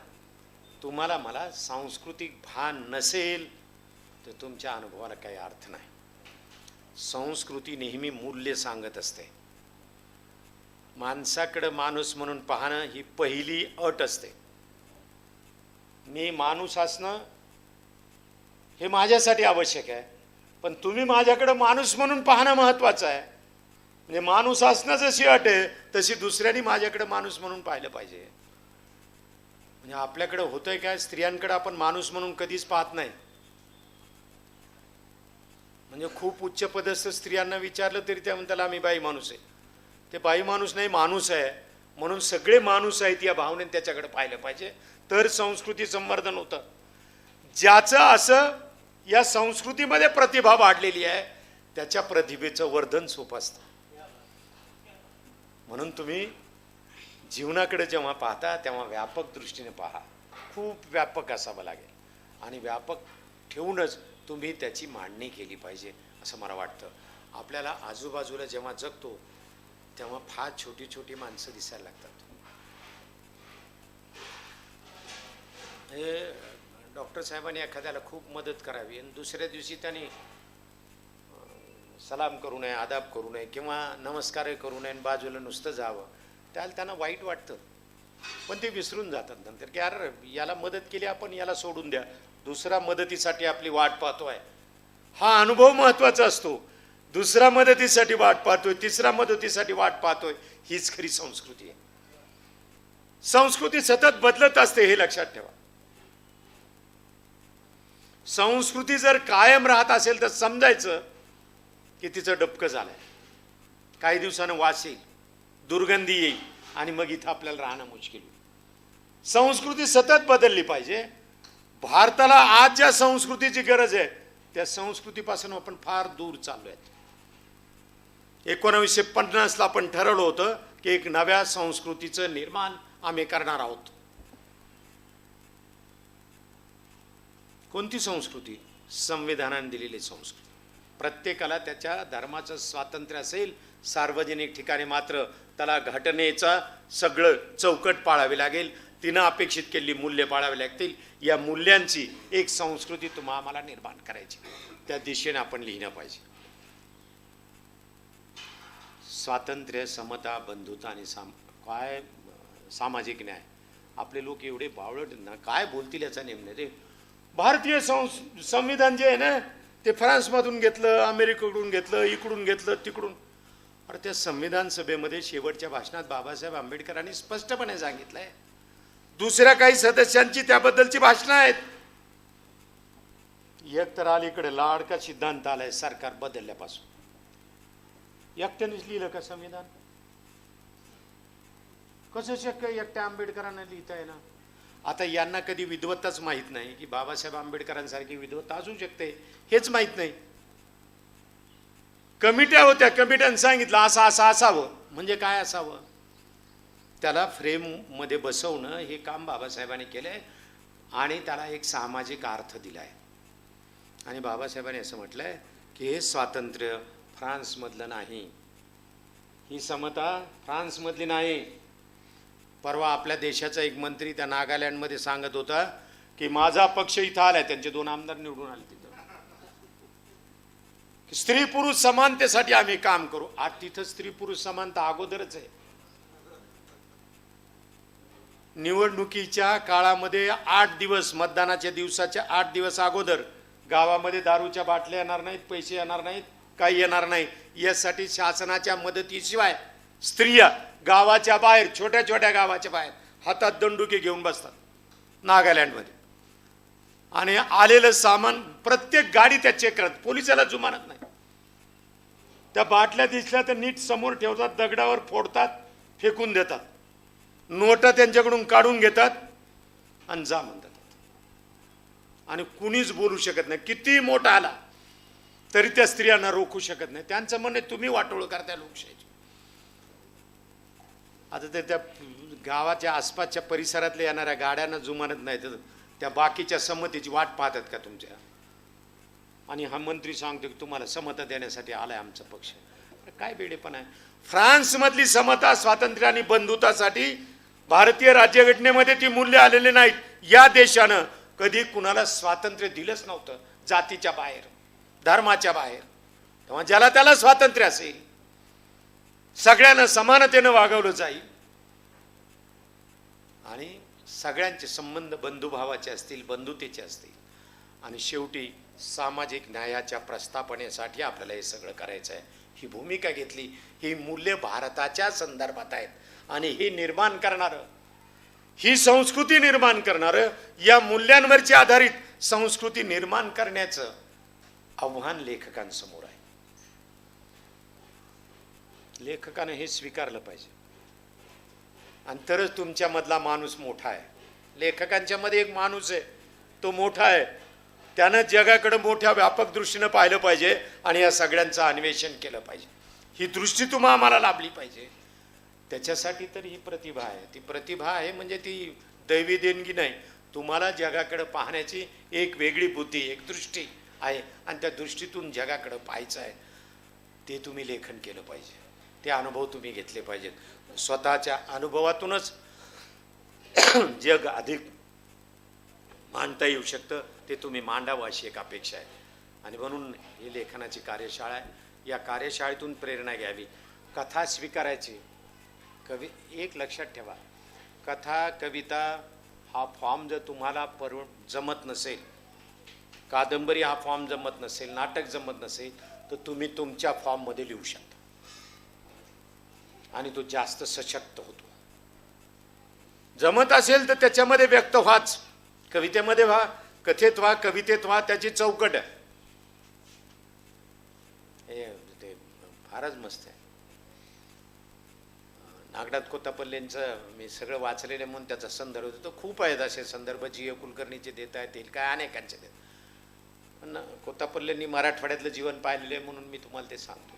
S3: तुम्हाला मला सांस्कृतिक भान नसेल तर तुमच्या अनुभवाला काही अर्थ नाही. संस्कृती नेहमी मूल्य सांगत असते. माणसाकडे माणूस म्हणून पाहणं ही पहिली अट असते. मी माणूस असणं हे माझ्यासाठी आवश्यक आहे, पण तुम्ही माझ्याकडे माणूस म्हणून पाहणं महत्वाचं आहे. म्हणजे माणूस असणं जशी अट आहे तशी दुसऱ्यांनी माझ्याकडे माणूस म्हणून पाहिलं पाहिजे. म्हणजे आपल्याकडे होतंय काय, स्त्रियांकडे आपण माणूस म्हणून कधीच पाहत नाही. म्हणजे खूप उच्च पदस्थ स्त्रियांना विचारलं तरी त्या म्हणतात आम्ही बाई माणूस आहे. ते बाई माणूस नाही, माणूस आहे. म्हणून सगळे माणूस आहेत या भावनेने त्याच्याकडे पाहिलं पाहिजे, तर संस्कृती संवर्धन होतं. ज्याचं असं या संस्कृतीमध्ये प्रतिभा वाढलेली आहे त्याच्या प्रतिभेचं वर्धन सोपं असतं. म्हणून तुम्ही जीवनाकडे जेव्हा पाहता तेव्हा व्यापक दृष्टीने पहा. खूप व्यापक असावं लागेल आणि व्यापक ठेवूनच तुम्ही त्याची मांडणी केली पाहिजे असं मला वाटतं. आपल्याला आजूबाजूला जेव्हा जगतो तेव्हा फार छोटी छोटी माणसं दिसायला लागतात. हे डॉक्टर साहेबांनी एखाद्याला खूप मदत करावी आणि दुसऱ्या दिवशी त्यांनी सलाम करू नये, आदाब करू नये किंवा नमस्कारही करू नये, बाजूला नुसतं जावं, त्याला त्यांना वाईट वाटतं. पण ते विसरून जातात नंतर की अरे याला मदत केली आपण, याला सोडून द्या, दुसरा मदतीसाठी आपली वाट पाहतोय. हा अनुभव महत्वाचा असतो. दुसरा मदतीसाठी वाट पाहतोय, तिसरा मदतीसाठी वाट पाहतोय, हीच खरी संस्कृती आहे. संस्कृती सतत बदलत असते हे लक्षात ठेवा. संस्कृती जर कायम राहत असेल तर समजायचं की तिचं डबकं झालंय. काही दिवसानं वास येईल, दुर्गंधी येईल आणि मग इथं आपल्याला राहणं मुश्किल होईल. संस्कृती सतत बदलली पाहिजे. भारताला आज ज्या संस्कृतीची गरज आहे त्या संस्कृतीपासून आपण फार दूर चाललोय. 1950ला आपण ठरवलं होतं की एक नव्या संस्कृतीचं निर्माण आम्ही करणार आहोत. कोणती संस्कृती? संविधानाने दिलेली संस्कृती. प्रत्येकाला त्याच्या धर्माचं स्वातंत्र्य असेल, सार्वजनिक ठिकाणी मात्र त्याला घटनेचा सगळं चौकट पाळावी लागेल, तिनं अपेक्षित केलेली मूल्य पाळावी लागतील. या मूल्यांची एक संस्कृती आम्हाला निर्माण करायची, त्या दिशेने आपण लिहिणं पाहिजे. स्वातंत्र्य, समता, बंधुता आणि काय सामाजिक न्याय. आपले लोक एवढे बावळट ना, काय बोलतील याचा नेम नाही रे. भारतीय संविधान जे आहे ना ते फ्रान्समधून घेतलं, अमेरिकेकडून घेतलं, इकडून घेतलं, तिकडून. अरे त्या संविधान सभेमध्ये शेवटच्या भाषणात बाबासाहेब आंबेडकरांनी स्पष्टपणे सांगितलंय. दुसऱ्या काही सदस्यांची त्याबद्दलची भाषणं आहेत. एक तर अलीकडे लाडका सिद्धांत आलाय सरकार बदलल्यापासून. एकट्यानेच लिहिलं का संविधान? कसं शक्य एकट्या आंबेडकरांना लिहिता आहे ना? आता यांना कधी विद्वत्ताच माहीत नाही की बाबासाहेब आंबेडकरांसारखी विद्वत्ता असू शकते, हेच माहीत नाही. कमिट्या होत्या, कमिट्यानं सांगितलं असं असं असावं. म्हणजे काय असावं? त्याला फ्रेम मध्ये बसवणं हे काम बाबासाहेबांनी केलंय आणि त्याला एक सामाजिक अर्थ दिलाय. आणि बाबासाहेबांनी असं म्हटलंय की हे स्वातंत्र्य फ्रान्समधलं नाही, ही समता फ्रान्समधली नाही. परवा आपल्या देशाचा एक मंत्री त्या नागालँडमध्ये सांगत होता की माझा पक्ष इथं आलाय, त्यांचे 2 आमदार निवडून आले तिथं, स्त्री पुरुष समानतेसाठी आम्ही काम करू. आज तिथं स्त्री पुरुष समानता अगोदरच आहे. निवडणुकीच्या काळामध्ये 8 दिवस, मतदानाच्या दिवसाच्या 8 दिवस अगोदर गावामध्ये दारूच्या बाटल्या येणार नाहीत, पैसे येणार नाहीत, काही येणार नाही. यासाठी शासनाच्या मदतीशिवाय स्त्रिया गावाच्या बाहेर, छोट्या छोट्या गावाच्या बाहेर हातात दंडुके घेऊन बसतात नागालँडमध्ये. आणि आलेलं सामान प्रत्येक गाडी त्या चेक करत, पोलिसाला जुमानत नाही. त्या बाटल्या दिसल्या तर नीट समोर ठेवतात, दगडावर फोडतात, फेकून देतात, नोटा त्यांच्याकडून काढून घेतात आणि जा म्हणतात. आणि कुणीच बोलू शकत नाही. किती मोठा आला तरी त्या स्त्रियांना रोखू शकत नाही. त्यांचं म्हणणे तुम्ही वाटोळ करताय लोकशाहीची. आता ते त्या गावाच्या आसपासच्या परिसरातल्या येणाऱ्या गाड्यांना जुमानत नाही, तर त्या बाकीच्या संमतीची वाट पाहतात का तुमच्या? आणि हा मंत्री सांगतो की तुम्हाला समता देण्यासाठी आलाय आमचा पक्ष. काय बेडेपण आहे. फ्रान्समधली समता, स्वातंत्र्य आणि बंधुतासाठी भारतीय राज्यघटनेमध्ये ती मूल्य आलेली नाहीत. या देशानं कधी कुणाला स्वातंत्र्य दिलंच नव्हतं, जातीच्या बाहेर, धर्माच्या बाहेर. तेव्हा ज्याला त्याला स्वातंत्र्य असेल, सगळ्यांना समानतेनं वागवलं जाईल आणि सगळ्यांचे संबंध बंधुभावाचे असतील, बंधुतेचे असतील. आणि शेवटी सामाजिक न्यायाच्या प्रस्थापनेसाठी आपल्याला हे सगळं करायचं आहे. ही भूमिका घेतली. ही मूल्य भारताच्या संदर्भात आहेत आणि ही निर्माण करणारं, ही संस्कृती निर्माण करणारं, या मूल्यांवरची आधारित संस्कृती निर्माण करण्याचं आव्हान लेखकांसमोर आहे. लेखकाने हे स्वीकारलं पाहिजे आणि तरच तुमच्या मधला माणूस मोठा आहे. लेखकांच्या मध्ये एक माणूस आहे, तो मोठा आहे. त्यानं जगाकडे मोठ्या व्यापक दृष्टीनं पाहिलं पाहिजे आणि या सगळ्यांचं अन्वेषण केलं पाहिजे. ही दृष्टी आम्हाला लाभली पाहिजे. त्याच्यासाठी तर ही प्रतिभा आहे. ती प्रतिभा आहे म्हणजे ती दैवी देणगी नाही. तुम्हाला जगाकडे पाहण्याची एक वेगळी बुद्धी, एक दृष्टी आहे आणि त्या दृष्टीतून जगाकडे पाहायचं आहे. ते तुम्ही लेखन केलं पाहिजे. ते अनुभव तुम्ही घेतले पाहिजेत. स्वतःच्या अनुभवातूनच जग अधिक मांडता येऊ शकतं. ते तुम्ही मांडावं अशी एक अपेक्षा आहे. आणि म्हणून ही लेखनाची कार्यशाळा आहे. या कार्यशाळेतून प्रेरणा घ्यावी. कथा स्वीकारायची. एक लक्षात ठेवा, कथा, कविता हा फॉर्म जर तुम्हाला जमत नसेल, कादंबरी हा फॉर्म जमत नसेल, नाटक जमत नसेल, तर तुम्ही तुमच्या फॉर्ममध्ये लिहू शकता आणि तो जास्त सशक्त होतो. जमत असेल तर त्याच्यामध्ये व्यक्त व्हाच. कवितेमध्ये व्हा, कथेत व्हा, कवितेत व्हा. त्याची चौकट आहे. हे ते फारच मस्त आहे. नागनाथ कोत्तापल्लेंचं मी सगळं वाचलेलं आहे म्हणून त्याचा संदर्भ देतो. खूप आहेत असे संदर्भ जी. कुलकर्णीचे देता येतील, काय अनेकांचे देत. पण कोत्तापल्लेंनी मराठवाड्यातलं जीवन पाहिलेलं आहे म्हणून मी तुम्हाला ते सांगतो.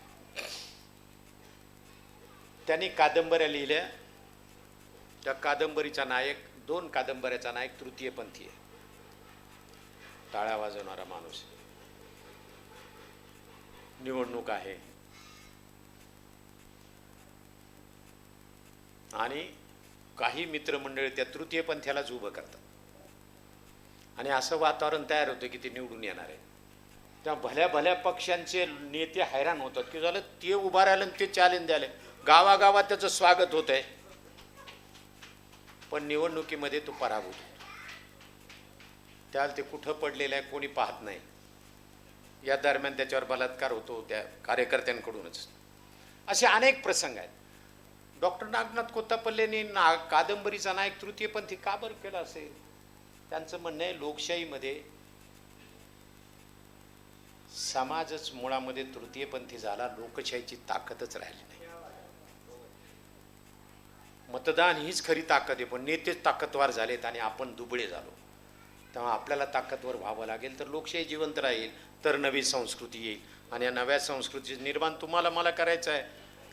S3: त्यांनी कादंबऱ्या लिहिल्या. त्या कादंबरीचा नायक, 2 कादंबऱ्याचा नायक तृतीयपंथी आहे, टाळ्या वाजवणारा माणूस. निवडणूक आहे आणि काही मित्रमंडळी त्या तृतीयपंथ्यालाच उभं करतात आणि असं वातावरण तयार होतं की ते निवडून येणार आहे. त्या भल्या भल्या पक्षांचे नेते हैराण होतात की झालं ते उभा राहिलं आणि ते चॅलेंज द्याले, गावागावात त्याचं स्वागत होत आहे, पण निवडणुकीमध्ये तो पराभूत होतो. त्याला ते कुठं पडलेलं आहे कोणी पाहत नाही. या दरम्यान त्याच्यावर बलात्कार होतो त्या कार्यकर्त्यांकडूनच. असे अनेक प्रसंग आहेत. डॉक्टर नागनाथ कोत्तापल्लेंनी कादंबरीचा नायक तृतीयपंथी का बरं केला असेल? त्यांचं म्हणणं आहे लोकशाहीमध्ये समाजच मुळामध्ये तृतीयपंथी झाला, लोकशाहीची ताकदच राहिली नाही. मतदान हीच खरी ताकद आहे, पण नेतेच ताकदवार झालेत आणि आपण दुबळे झालो. तेव्हा आपल्याला ताकदवर व्हावं लागेल तर लोकशाही जिवंत राहील, तर नवी संस्कृती येईल. आणि या नव्या संस्कृतीचं निर्माण तुम्हाला मला करायचं आहे.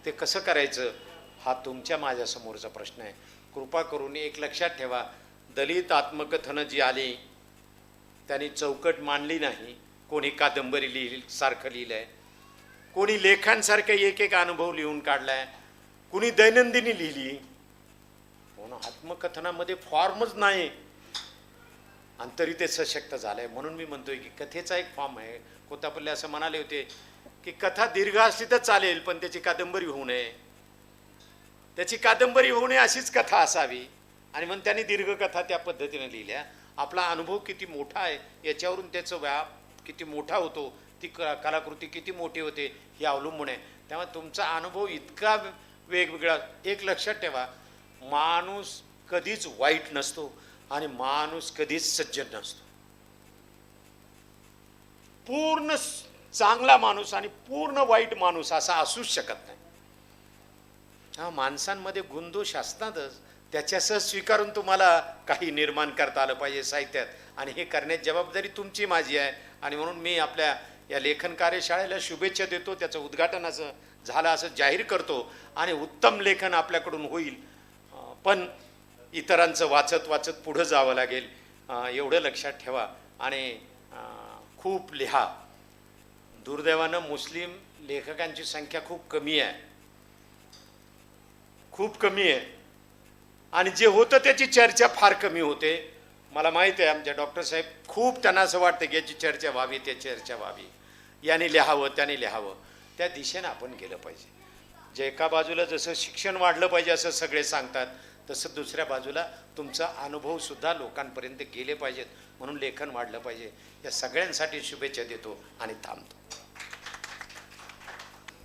S3: ते कसं करायचं हा तुमच्या माझ्यासमोरचा प्रश्न आहे. कृपा करून एक लक्षात ठेवा, दलित आत्मकथनं जी आली त्यांनी चौकट मांडली नाही. कोणी कादंबरी सारखं लिहिलं आहे, कोणी लेखांसारखं एक एक अनुभव लिहून काढलाय, कुणी दैनंदिनी लिहिली. आत्मकथनामध्ये फॉर्मच नाही आणि तरी ते सशक्त झालंय. म्हणून मी म्हणतोय की कथेचा एक फॉर्म आहे. कोत्तापल्ले असं म्हणाले होते की कथा दीर्घ असली तर चालेल, पण त्याची कादंबरी होऊ नये. त्याची कादंबरी होऊ नये अशीच कथा असावी. आणि म्हणून त्यांनी दीर्घकथा त्या पद्धतीने लिहिल्या. आपला अनुभव किती मोठा आहे याच्यावरून त्याचं व्याप किती मोठा होतो, ती कलाकृती किती मोठी होते हे अवलंबून आहे. त्यामुळे तुमचा अनुभव इतका वेगवेगळा. एक लक्षात ठेवा, माणूस कधीच वाईट नसतो आणि माणूस कधीच सज्जन नसतो. पूर्ण चांगला माणूस आणि पूर्ण वाईट माणूस असा असूच शकत नाही. हा, माणसांमध्ये गुणदोष असतातच. त्याच्यासह स्वीकारून तुम्हाला काही निर्माण करता आलं पाहिजे साहित्यात, आणि हे करण्याची जबाबदारी तुमची माझी आहे. आणि म्हणून मी आपल्या या लेखन कार्यशाळेला शुभेच्छा देतो. त्याचं उद्घाटन असं झालं असं जाहीर करतो आणि उत्तम लेखन आपल्याकडून होईल. पण इतरांचं वाचत वाचत पुढं जावं लागेल एवढं लक्षात ठेवा. आणि खूप लिहा. दुर्दैवानं मुस्लिम लेखकांची संख्या खूप कमी आहे, खूप कमी आहे. आणि जे होतं त्याची चर्चा फार कमी होते. मला माहीत आहे आमच्या डॉक्टर साहेब खूप त्यांना असं वाटतं की याची चर्चा व्हावी, त्या चर्चा व्हावी, याने लिहावं त्याने लिहावं. त्या दिशेनं आपण गेलं पाहिजे. जे एका बाजूला जसं शिक्षण वाढलं पाहिजे असं सगळे सांगतात, तसं दुसऱ्या बाजूला तुमचा अनुभवसुद्धा लोकांपर्यंत गेले पाहिजेत. म्हणून लेखन वाढलं पाहिजे. या सगळ्यांसाठी शुभेच्छा देतो आणि थांबतो.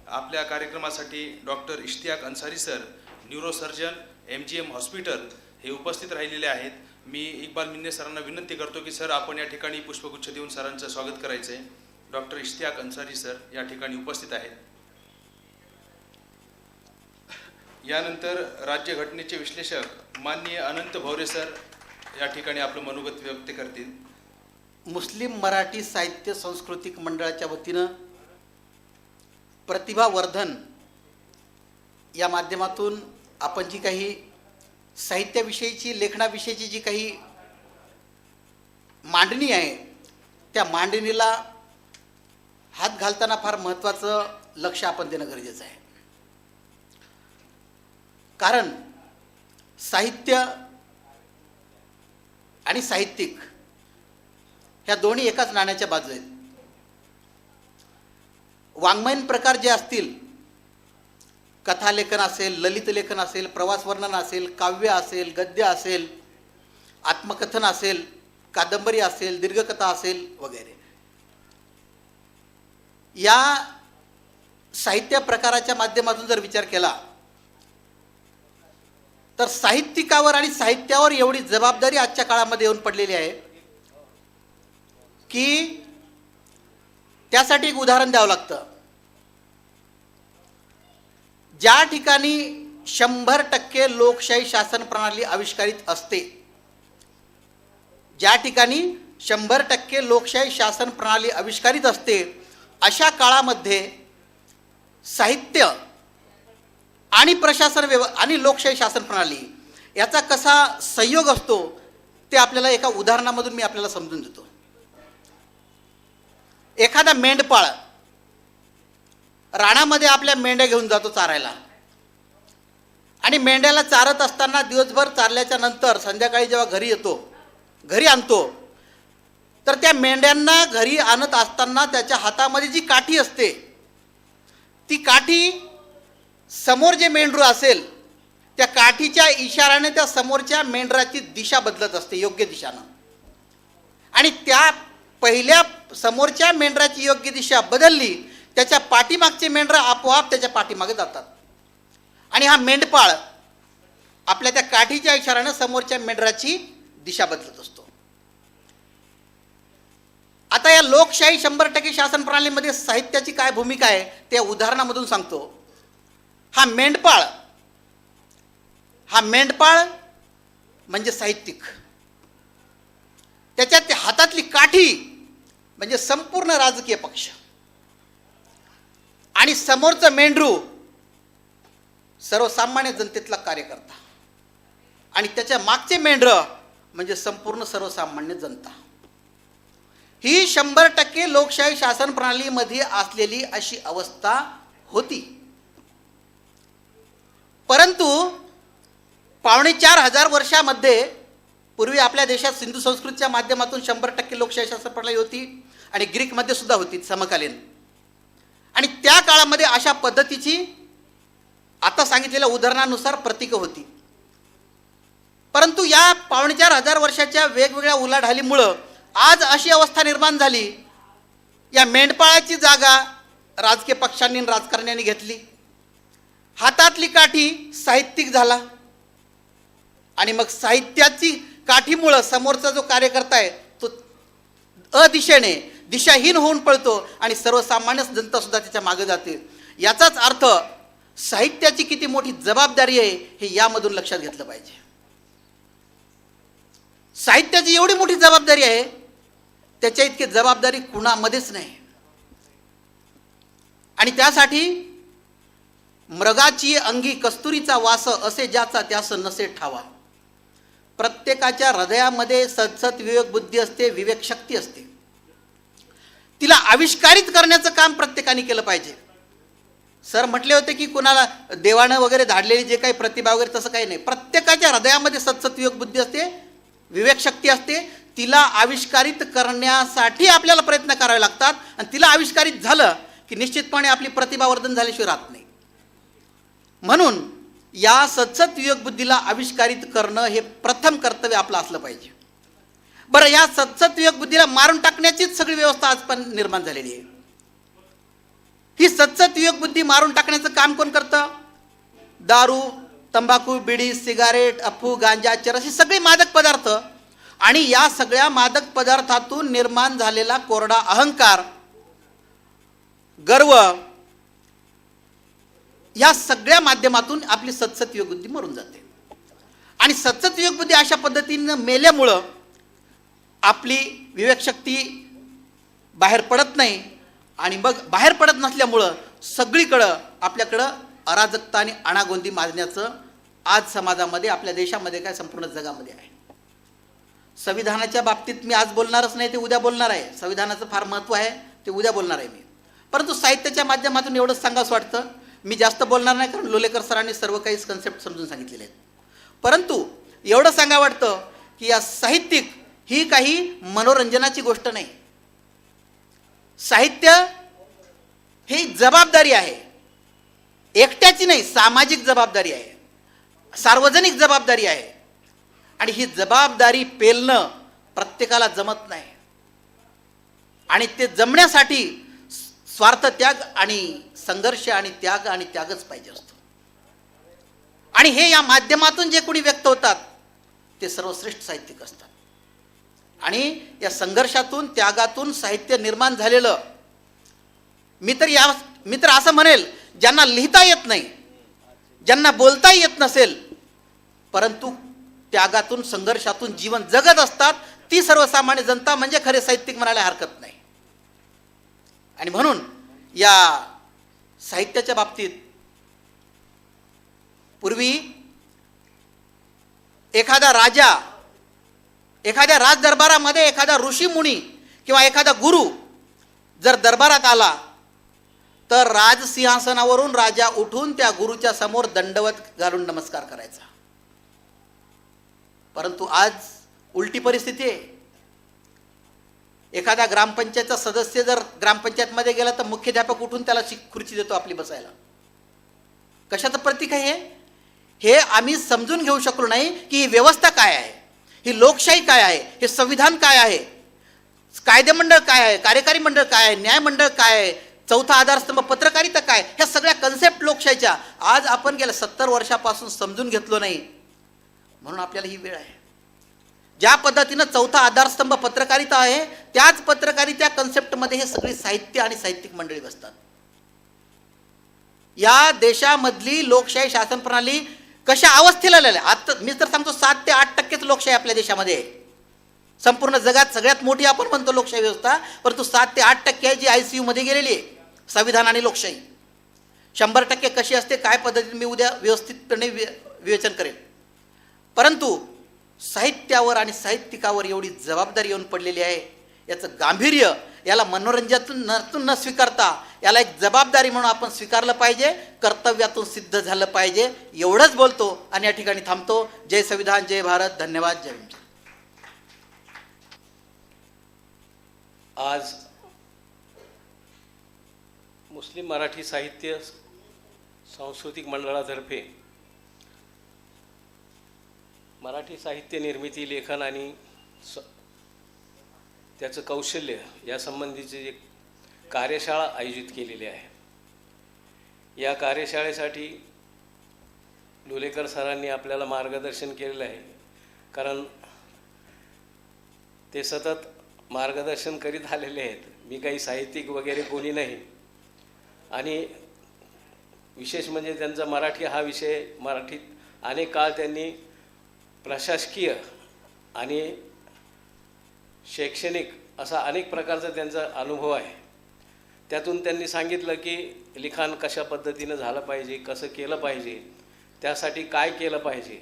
S1: आपल्या कार्यक्रमासाठी doctor Ishtiaq Ansari sir, neurosurgeon, MGM hospital हे उपस्थित राहिलेले आहेत. मी इक्बाल मिन्ने सरांना विनंती करतो की सर आपण या ठिकाणी पुष्पगुच्छ देऊन सरांचं स्वागत करायचं आहे. डॉक्टर इश्तियाक अन्सारी सर या ठिकाणी उपस्थित आहेत. यानंतर राज्यघटनेचे विश्लेषक माननीय अनंत भवरे सर या ठिकाणी आपलं मनोगत व्यक्त करतील.
S4: मुस्लिम मराठी साहित्य सांस्कृतिक मंडळाच्या वतीनं प्रतिभा वर्धन या माध्यमातून आपण जी काही साहित्याविषयीची, लेखनाविषयीची जी काही मांडणी आहे त्या मांडणीला हात घालताना फार महत्त्वाचं लक्ष आपण देणं गरजेचं आहे. कारण साहित्य आणि साहित्यिक ह्या दोन्ही एकाच नाण्याच्या बाजू आहेत. वाङ्मयीन प्रकार जे असतील, कथालेखन असेल, ललित लेखन असेल, प्रवास वर्णन असेल, काव्य असेल, गद्य असेल, आत्मकथन असेल, कादंबरी असेल, दीर्घकथा असेल वगैरे, या साहित्य प्रकाराच्या माध्यमातून जर विचार केला तर साहित्यिकावर आणि साहित्यावर एवढी जबाबदारी आजच्या काळामध्ये येऊन पडलेली आहे की त्यासाठी एक उदाहरण द्यावं लागतं. ज्या ठिकाणी 100% लोकशाही शासन प्रणाली आविष्कारित असते. ज्या ठिकाणी 100% लोकशाही शासन प्रणाली आविष्कारित असते अशा काळामध्ये साहित्य आणि प्रशासन आणि लोकशाही शासन प्रणाली याचा कसा संयोग असतो ते आपल्याला एका उदाहरणामधून मी आपल्याला समजून देतो. एखादा मेंढपाळ रानामध्ये आपल्या मेंढ्या घेऊन जातो चारायला आणि मेंढ्याला चारत असताना दिवसभर चारल्याच्या नंतर संध्याकाळी जेव्हा घरी आणतो तर त्या मेंढ्यांना घरी आणत असताना त्याच्या हातामध्ये जी काठी असते ती काठी समोर जे मेंढरू असेल त्या काठीच्या इशाऱ्याने त्या समोरच्या मेंढराची दिशा बदलत असते योग्य दिशानं. आणि त्या पहिल्या समोरच्या मेंढराची योग्य दिशा बदलली त्याच्या पाठीमागचे मेंढरं आपोआप त्याच्या पाठीमागे जातात. आणि हा मेंढपाळ आपल्या त्या काठीच्या इशाऱ्यानं समोरच्या मेंढराची दिशा बदलत असतो. आता या लोकशाही 100% शासन प्रणालीमध्ये साहित्याची काय भूमिका आहे ते उदाहरणामधून सांगतो. हा मेंढपाळ म्हणजे साहित्यिक. त्याच्यात हातातली काठी म्हणजे संपूर्ण राजकीय पक्ष आणि समोरचं मेंढरू सर्वसामान्य जनतेतला कार्यकर्ता आणि त्याच्या मागचे मेंढरं म्हणजे संपूर्ण सर्वसामान्य जनता. ही 100% लोकशाही शासन प्रणालीमध्ये असलेली अशी अवस्था होती. परंतु 4,500 वर्षामध्ये पूर्वी आपल्या देशात सिंधू संस्कृतीच्या माध्यमातून 100% लोकशाही शासन प्रणाली होती आणि ग्रीकमध्ये सुद्धा होती समकालीन. आणि त्या काळामध्ये अशा पद्धतीची आता सांगितलेल्या उदाहरणानुसार प्रतीकं होती. परंतु या 4,500 वर्षाच्या वेगवेगळ्या उलाढालीमुळं आज अशी अवस्था निर्माण झाली या मेंढपाळाची जागा राजकीय पक्षांनी राजकारण्यांनी घेतली. हातातली काठी साहित्यिक झाला आणि मग साहित्याची काठीमुळं समोरचा जो कार्यकर्ता आहे तो दिशाहीन होऊन पळतो आणि सर्वसामान्य जनता सुद्धा त्याच्या मागे जाते. याचाच अर्थ साहित्याची किती मोठी जबाबदारी आहे हे यामधून लक्षात घेतलं पाहिजे. साहित्याची एवढी मोठी जबाबदारी आहे त्याच्या इतकी जबाबदारी कुणामध्येच नाही. आणि त्यासाठी मृगाची अंगी कस्तुरीचा वास असे ज्याचा त्यास नसे ठावा. प्रत्येकाच्या हृदयामध्ये सद्सत विवेक बुद्धी असते, विवेक शक्ती असते. तिला आविष्कारित करण्याचं काम प्रत्येकाने केलं पाहिजे. सर म्हटले होते की कुणाला देवानं वगैरे धाडलेली जे काही प्रतिभा वगैरे तसं काही नाही. प्रत्येकाच्या हृदयामध्ये सद्सत विवेक बुद्धी असते, विवेक शक्ती असते. तिला आविष्कारित करण्यासाठी आपल्याला प्रयत्न करावे लागतात आणि तिला आविष्कारित झालं की निश्चितपणे आपली प्रतिभावर्धन झाल्याशिवाय राहत नाही. म्हणून या सद्सत विवेक बुद्धीला आविष्कारित करणं हे प्रथम कर्तव्य आपलं असलं पाहिजे. बरं, या सद्सत विवेक बुद्धीला मारून टाकण्याचीच सगळी व्यवस्था आज पण निर्माण झालेली आहे. ही सद्सत विवेक बुद्धी मारून टाकण्याचं काम कोण करतं? दारू, तंबाखू, बिडी, सिगारेट, अफू, गांजा, चरस अशी सगळी मादक पदार्थ आणि या सगळ्या मादक पदार्थातून निर्माण झालेला कोरडा अहंकार, गर्व या सगळ्या माध्यमातून आपली सद्सत विवेक बुद्धी मरून जाते. आणि सद्सत विवेक बुद्धी अशा पद्धतीनं मेल्यामुळं आपली विवेकशक्ती बाहेर पडत नाही आणि मग बाहेर पडत नसल्यामुळं सगळीकडं आपल्याकडं अराजकता आणि अनागोंदी माजण्याचं आज समाजामध्ये आपल्या देशामध्ये काय संपूर्ण जगामध्ये आहे. संविधानाच्या बाबतीत मी आज बोलणारच नाही, ते उद्या बोलणार आहे. संविधानाचं फार महत्त्व आहे, ते उद्या बोलणार आहे मी. परंतु साहित्याच्या माध्यमातून एवढंच सांगावंसं वाटतं. मी जास्त बोलणार नाही कारण लोलेकर सरांनी सर्व काही कन्सेप्ट समजून सांगितलेले आहेत. परंतु एवढं सांगावं वाटतं की या साहित्यिक ही काही मनोरंजनाची गोष्ट नाही. साहित्य ही जबाबदारी आहे, एकट्याची नाही, सामाजिक जबाबदारी आहे, सार्वजनिक जबाबदारी आहे. आणि ही जबाबदारी पेलणं प्रत्येकाला जमत नाही आणि ते जमण्यासाठी स्वार्थ त्याग आणि संघर्ष आणि त्यागच पाहिजे असतो. आणि हे या माध्यमातून जे कोणी व्यक्त होतात ते सर्वश्रेष्ठ साहित्यिक असतात. आणि या संघर्षातून त्यागातून साहित्य निर्माण झालेलं मी तर असं म्हणेल ज्यांना लिहिता येत नाही ज्यांना बोलता येत नसेल परंतु त्यागातून संघर्षातून जीवन जगत असतात, ती सर्वसामान्य जनता म्हणजे खरे साहित्यिक म्हणायला हरकत नाही. आणि म्हणून या साहित्याच्या बाबतीत पूर्वी एखादा राजा एखाद्या राजदरबारामध्ये एखादा ऋषीमुनी किंवा एखादा गुरु जर दरबारात आला तर राजसिंहासनावरून राजा उठून त्या गुरुच्या समोर दंडवत घालून नमस्कार करायचा. परंतु आज उलटी परिस्थिती आहे. एखादा ग्रामपंचायतचा सदस्य जर ग्रामपंचायतमध्ये गेला तर मुख्याध्यापक उठून त्याला खुर्ची देतो आपली बसायला. कशाचं प्रतीक आहे हे आम्ही समजून घेऊ शकलो नाही की ही व्यवस्था काय आहे, ही लोकशाही काय आहे, हे संविधान काय आहे, कायदे मंडळ काय आहे, कार्यकारी मंडळ काय आहे, न्याय मंडळ काय आहे, चौथा आधारस्तंभ पत्रकारिता काय, ह्या सगळ्या कन्सेप्ट लोकशाहीच्या आज आपण गेल्या 70 वर्षापासून समजून घेतलो नाही. म्हणून आपल्याला ही वेळ आहे. ज्या पद्धतीनं चौथा आधारस्तंभ पत्रकारिता आहे त्याच पत्रकारिता कन्सेप्टमध्ये हे सगळे साहित्य आणि साहित्यिक मंडळी बसतात. या देशामधली लोकशाही शासन प्रणाली कशा अवस्थेला आलेली आहे. आता मी तर सांगतो 7 ते 8% लोकशाही आपल्या देशामध्ये आहे. संपूर्ण जगात सगळ्यात मोठी आपण म्हणतो लोकशाही व्यवस्था, परंतु 7 ते 8% आहे जी ICU मध्ये गेलेली आहे. संविधान आणि लोकशाही 100% कशी असते काय पद्धतीने मी उद्या व्यवस्थितपणे विवेचन करेन. परंतु साहित्यावर आणि साहित्यिकावर एवढी जबाबदारी येऊन पडलेली आहे, याचं गांभीर्य याला मनोरंजनातून न स्वीकारता याला एक जबाबदारी म्हणून आपण स्वीकारलं पाहिजे, कर्तव्यातून सिद्ध झालं पाहिजे. एवढंच बोलतो आणि या ठिकाणी थांबतो. जय संविधान, जय भारत, धन्यवाद, जय हिंद.
S5: आज मुस्लिम मराठी साहित्य सांस्कृतिक मंडळातर्फे मराठी साहित्य निर्मिती, लेखन आणि त्याचं कौशल्य यासंबंधीची एक कार्यशाळा आयोजित केलेली आहे. या कार्यशाळेसाठी डोलेकर सरांनी आपल्याला मार्गदर्शन केलेलं आहे, कारण ते सतत मार्गदर्शन करीत आलेले आहेत. मी काही साहित्यिक वगैरे कोणी नाही. आणि विशेष म्हणजे त्यांचा मराठी हा विषय, मराठीत अनेक काळ त्यांनी प्रशासकीय आणि शैक्षणिक असा अनेक प्रकारचा त्यांचा अनुभव आहे. त्यातून त्यांनी सांगितलं की लिखाण कशा पद्धतीनं झालं पाहिजे, कसं केलं पाहिजे, त्यासाठी काय केलं पाहिजे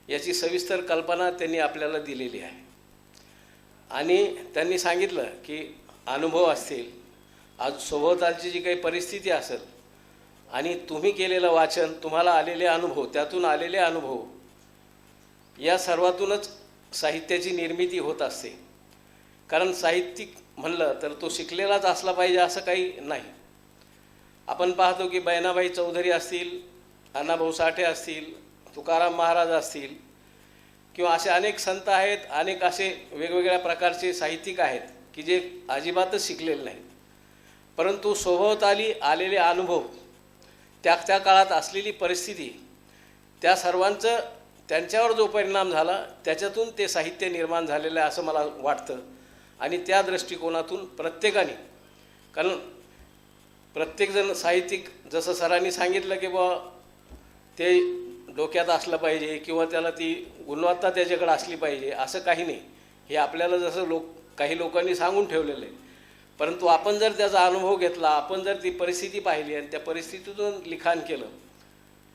S5: याची सविस्तर कल्पना त्यांनी आपल्याला दिलेली आहे. आणि त्यांनी सांगितलं की अनुभव असतील, आज सभोवतालची जी काही परिस्थिती असेल आणि तुम्ही केलेलं वाचन, तुम्हाला आलेले अनुभव, त्यातून आलेले अनुभव, या सर्वातूनच साहित्याची निर्मिती होत असते. कारण साहित्यिक म्हणलं तर तो शिकलेलाच असला पाहिजे असं काही नाही. आपण पाहतो की बहिणाबाई चौधरी असतील, अण्णाभाऊ साठे असतील, तुकाराम महाराज असतील किंवा असे अनेक संत आहेत, अनेक असे वेगवेगळ्या प्रकारचे साहित्यिक आहेत की जे अजिबातच शिकलेले नाहीत, परंतु सभोवताली आलेले अनुभव, त्या काळात असलेली परिस्थिती, त्या सर्वांचं त्यांच्यावर जो परिणाम झाला त्याच्यातून ते साहित्य निर्माण झालेलं आहे असं मला वाटतं. आणि त्या दृष्टिकोनातून प्रत्येकाने, कारण प्रत्येकजण साहित्यिक जसं सरांनी सांगितलं की बुवा ते डोक्यात असलं पाहिजे किंवा त्याला ती गुणवत्ता त्याच्याकडे असली पाहिजे असं काही नाही. हे आपल्याला जसं काही लोकांनी सांगून ठेवलेलं आहे, परंतु आपण जर त्याचा अनुभव घेतला, आपण जर ती परिस्थिती पाहिली आणि त्या परिस्थितीतून लिखाण केलं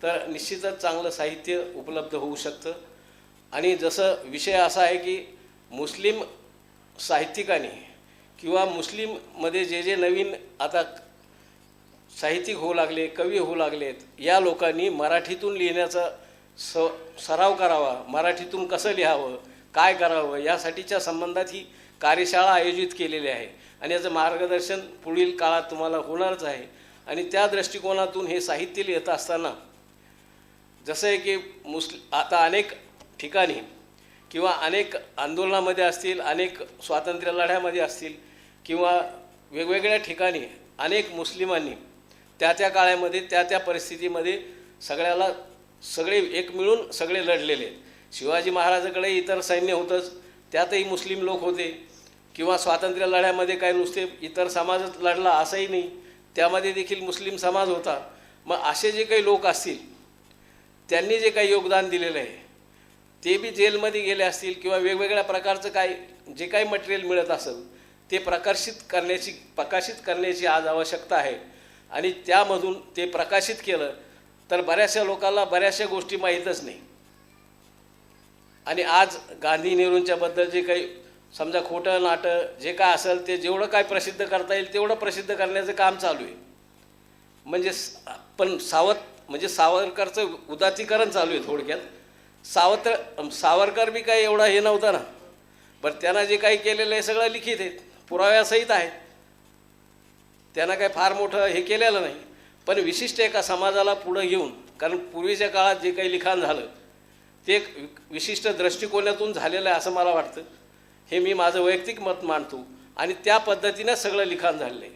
S5: तर निश्चितच चांगलं साहित्य उपलब्ध होऊ शकतं. आणि जसं विषय असा आहे की मुस्लिम साहित्यिकांनी किंवा मुस्लिममध्ये जे नवीन आता साहित्यिक होऊ लागले, कवी होऊ लागलेत, या लोकांनी मराठीतून लिहिण्याचा सराव करावा, मराठीतून कसं लिहावं, काय करावं, यासाठीच्या संबंधात ही कार्यशाळा आयोजित केलेली आहे. आणि याचं मार्गदर्शन पुढील काळात तुम्हाला होणारच आहे. आणि त्या दृष्टिकोनातून हे साहित्य लिहित असताना जसं आहे की आता अनेक ठिकाणी किंवा अनेक आंदोलनामध्ये असतील, अनेक स्वातंत्र्य लढ्यामध्ये असतील किंवा वेगवेगळ्या ठिकाणी अनेक मुस्लिमांनी त्या काळामध्ये त्या परिस्थितीमध्ये सगळे एक मिळून सगळे लढलेले आहेत. शिवाजी महाराजाकडे इतर सैन्य होतंच, त्यातही मुस्लिम लोक होते. किंवा स्वातंत्र्य लढ्यामध्ये काय नुसते इतर समाजच लढला असंही नाही, त्यामध्ये देखील मुस्लिम समाज होता. मग असे जे काही लोक असतील त्यांनी जे काही योगदान दिलेलं आहे ते बी जेलमध्ये गेले असतील किंवा वेगवेगळ्या प्रकारचं जे काही मटेरियल मिळत असेल ते प्रकाशित करण्याची आज आवश्यकता आहे. आणि त्यामधून ते प्रकाशित केलं तर बऱ्याचशा लोकांना बऱ्याचशा गोष्टी माहीतच नाही. आणि आज गांधी नेहरूंच्याबद्दल जे काही समजा खोटं नाटं जे काय असेल ते जेवढं काय प्रसिद्ध करता येईल तेवढं प्रसिद्ध करण्याचं काम चालू आहे. म्हणजे पण सावरकरचं उदात्तीकरण चालू आहे थोडक्यात. सावरकर बी काही एवढा हे नव्हता ना, बरं त्यांना जे काही केलेलं आहे सगळं लिखित आहे, पुराव्यासहित आहे. त्यांना काही फार मोठं हे केलेलं नाही, पण विशिष्ट एका समाजाला पुढं घेऊन, कारण पूर्वीच्या काळात जे काही लिखाण झालं ते एक विशिष्ट दृष्टिकोनातून झालेलं आहे असं मला वाटतं. हे मी माझं वैयक्तिक मत मानतो आणि त्या पद्धतीनं सगळं लिखाण झालेलं आहे.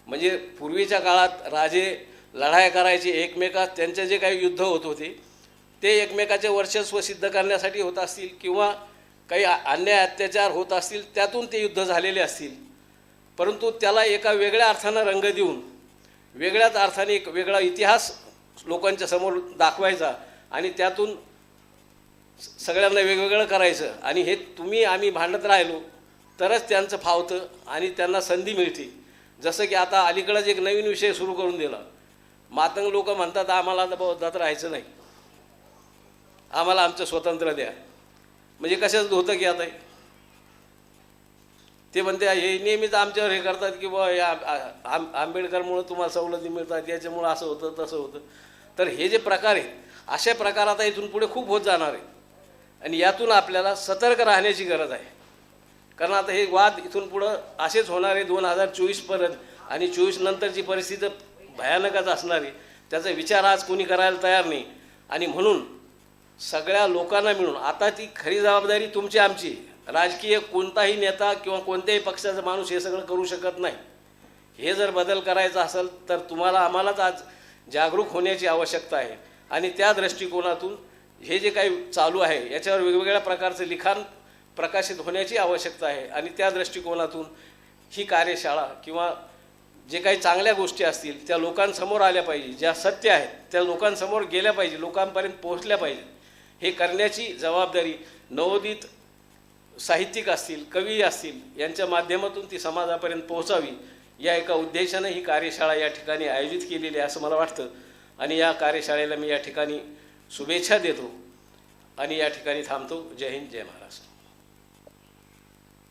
S5: म्हणजे पूर्वीच्या काळात राजे लढाया करायचे एकमेकात, त्यांचे जे काही युद्ध होत होते ते एकमेकाचे वर्चस्व सिद्ध करण्यासाठी होत असतील किंवा काही अन्याय अत्याचार होत असतील त्यातून ते युद्ध झालेले असतील, परंतु त्याला एका वेगळ्या अर्थानं रंग देऊन वेगळ्याच अर्थाने एक वेगळा इतिहास लोकांच्या समोर दाखवायचा आणि त्यातून सगळ्यांना वेगवेगळं करायचं. आणि हे आम्ही भांडत राहिलो तरच त्यांचं फावतं आणि त्यांना संधी मिळते. जसं की आता अलीकडंच एक नवीन विषय सुरू करून दिला. मातंग लोक म्हणतात आम्हाला आता बौद्धात राहायचं नाही, आम्हाला आमचं स्वतंत्र द्या. म्हणजे कशाच होतं की आता ते म्हणते हे नेहमीच आमच्यावर हे करतात की बा या आंबेडकरमुळं तुम्हाला सवलती मिळतात, याच्यामुळं असं होतं तसं होतं. तर हे जे प्रकार आहेत अशा प्रकार आता इथून पुढे खूप होत जाणार आहे आणि यातून आपल्याला सतर्क राहण्याची गरज आहे. कारण आता हे वाद इथून पुढं असेच होणार आहे 2024 पर्यंत आणि 24 नंतरची परिस्थिती भयानकच असणार आहे. त्याचा विचार आज कोणी करायला तयार नाही. आणि म्हणून सगळ्या लोकांना मिळून आता ती खरी जबाबदारी तुमची आमची. राजकीय कोणताही नेता किंवा कोणत्याही पक्षाचा माणूस हे सगळं करू शकत नाही. हे जर बदल करायचा असेल तर तुम्हाला आम्हालाच आज जागरूक होण्याची आवश्यकता आहे. आणि त्या दृष्टिकोनातून हे जे काही चालू आहे याच्यावर वेगवेगळ्या प्रकारचं लिखाण प्रकाशित होण्याची आवश्यकता आहे. आणि त्या दृष्टिकोनातून ही कार्यशाळा किंवा जे काही चांगल्या गोष्टी असतील त्या लोकांसमोर आल्या पाहिजे, ज्या सत्य आहेत त्या लोकांसमोर गेल्या पाहिजे, लोकांपर्यंत पोहोचल्या पाहिजे. हे करण्याची जबाबदारी नवोदित साहित्यिक असतील, कवी असतील यांच्या माध्यमातून ती समाजापर्यंत पोहोचावी या एका उद्देशानं ही कार्यशाळा या ठिकाणी आयोजित केलेली आहे असं मला वाटतं. आणि या कार्यशाळेला मी या ठिकाणी शुभेच्छा देतो आणि या ठिकाणी थांबतो. जय हिंद, जय महाराष्ट्र.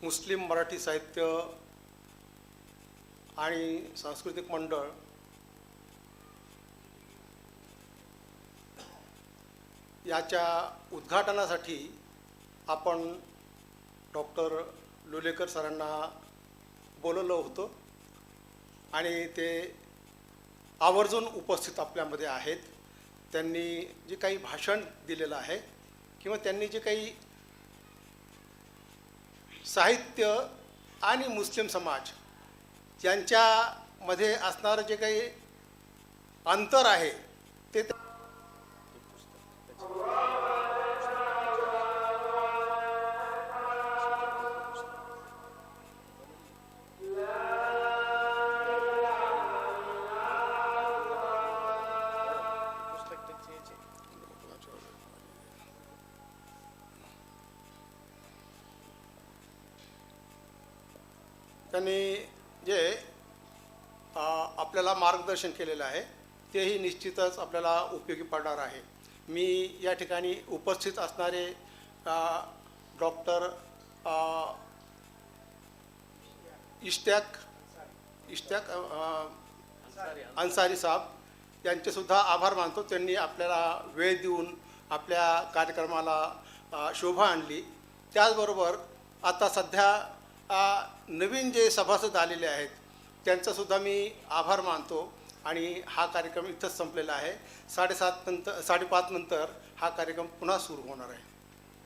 S6: मुस्लिम मराठी साहित्य आणि सांस्कृतिक मंडळ याच्या उद्घाटनासाठी आपण डॉक्टर लोलेकर सरांना बोलवलं होतं आणि ते आवर्जून उपस्थित आपल्यामध्ये आहेत. त्यांनी जे काही भाषण दिलेलं आहे किंवा त्यांनी जे काही साहित्य आणि मुस्लिम समाज यांच्यामध्ये असणारं जे काही अंतर आहे ते त्यांनी जे आपल्याला मार्गदर्शन केलेलं आहे तेही निश्चितच आपल्याला उपयोगी पडणार आहे. मी या ठिकाणी उपस्थित असणारे डॉक्टर इश्त्याक अन्सारी साहेब यांचेसुद्धा आभार मानतो. त्यांनी आपल्याला वेळ देऊन आपल्या कार्यक्रमाला शोभा आणली. त्याचबरोबर आता सध्या नवीन जे सभासद आलेले आहेत त्यांचासुद्धा मी आभार मानतो आणि हा कार्यक्रम इथंच संपलेला आहे. 5:30 नंतर हा कार्यक्रम पुन्हा सुरू होणार आहे.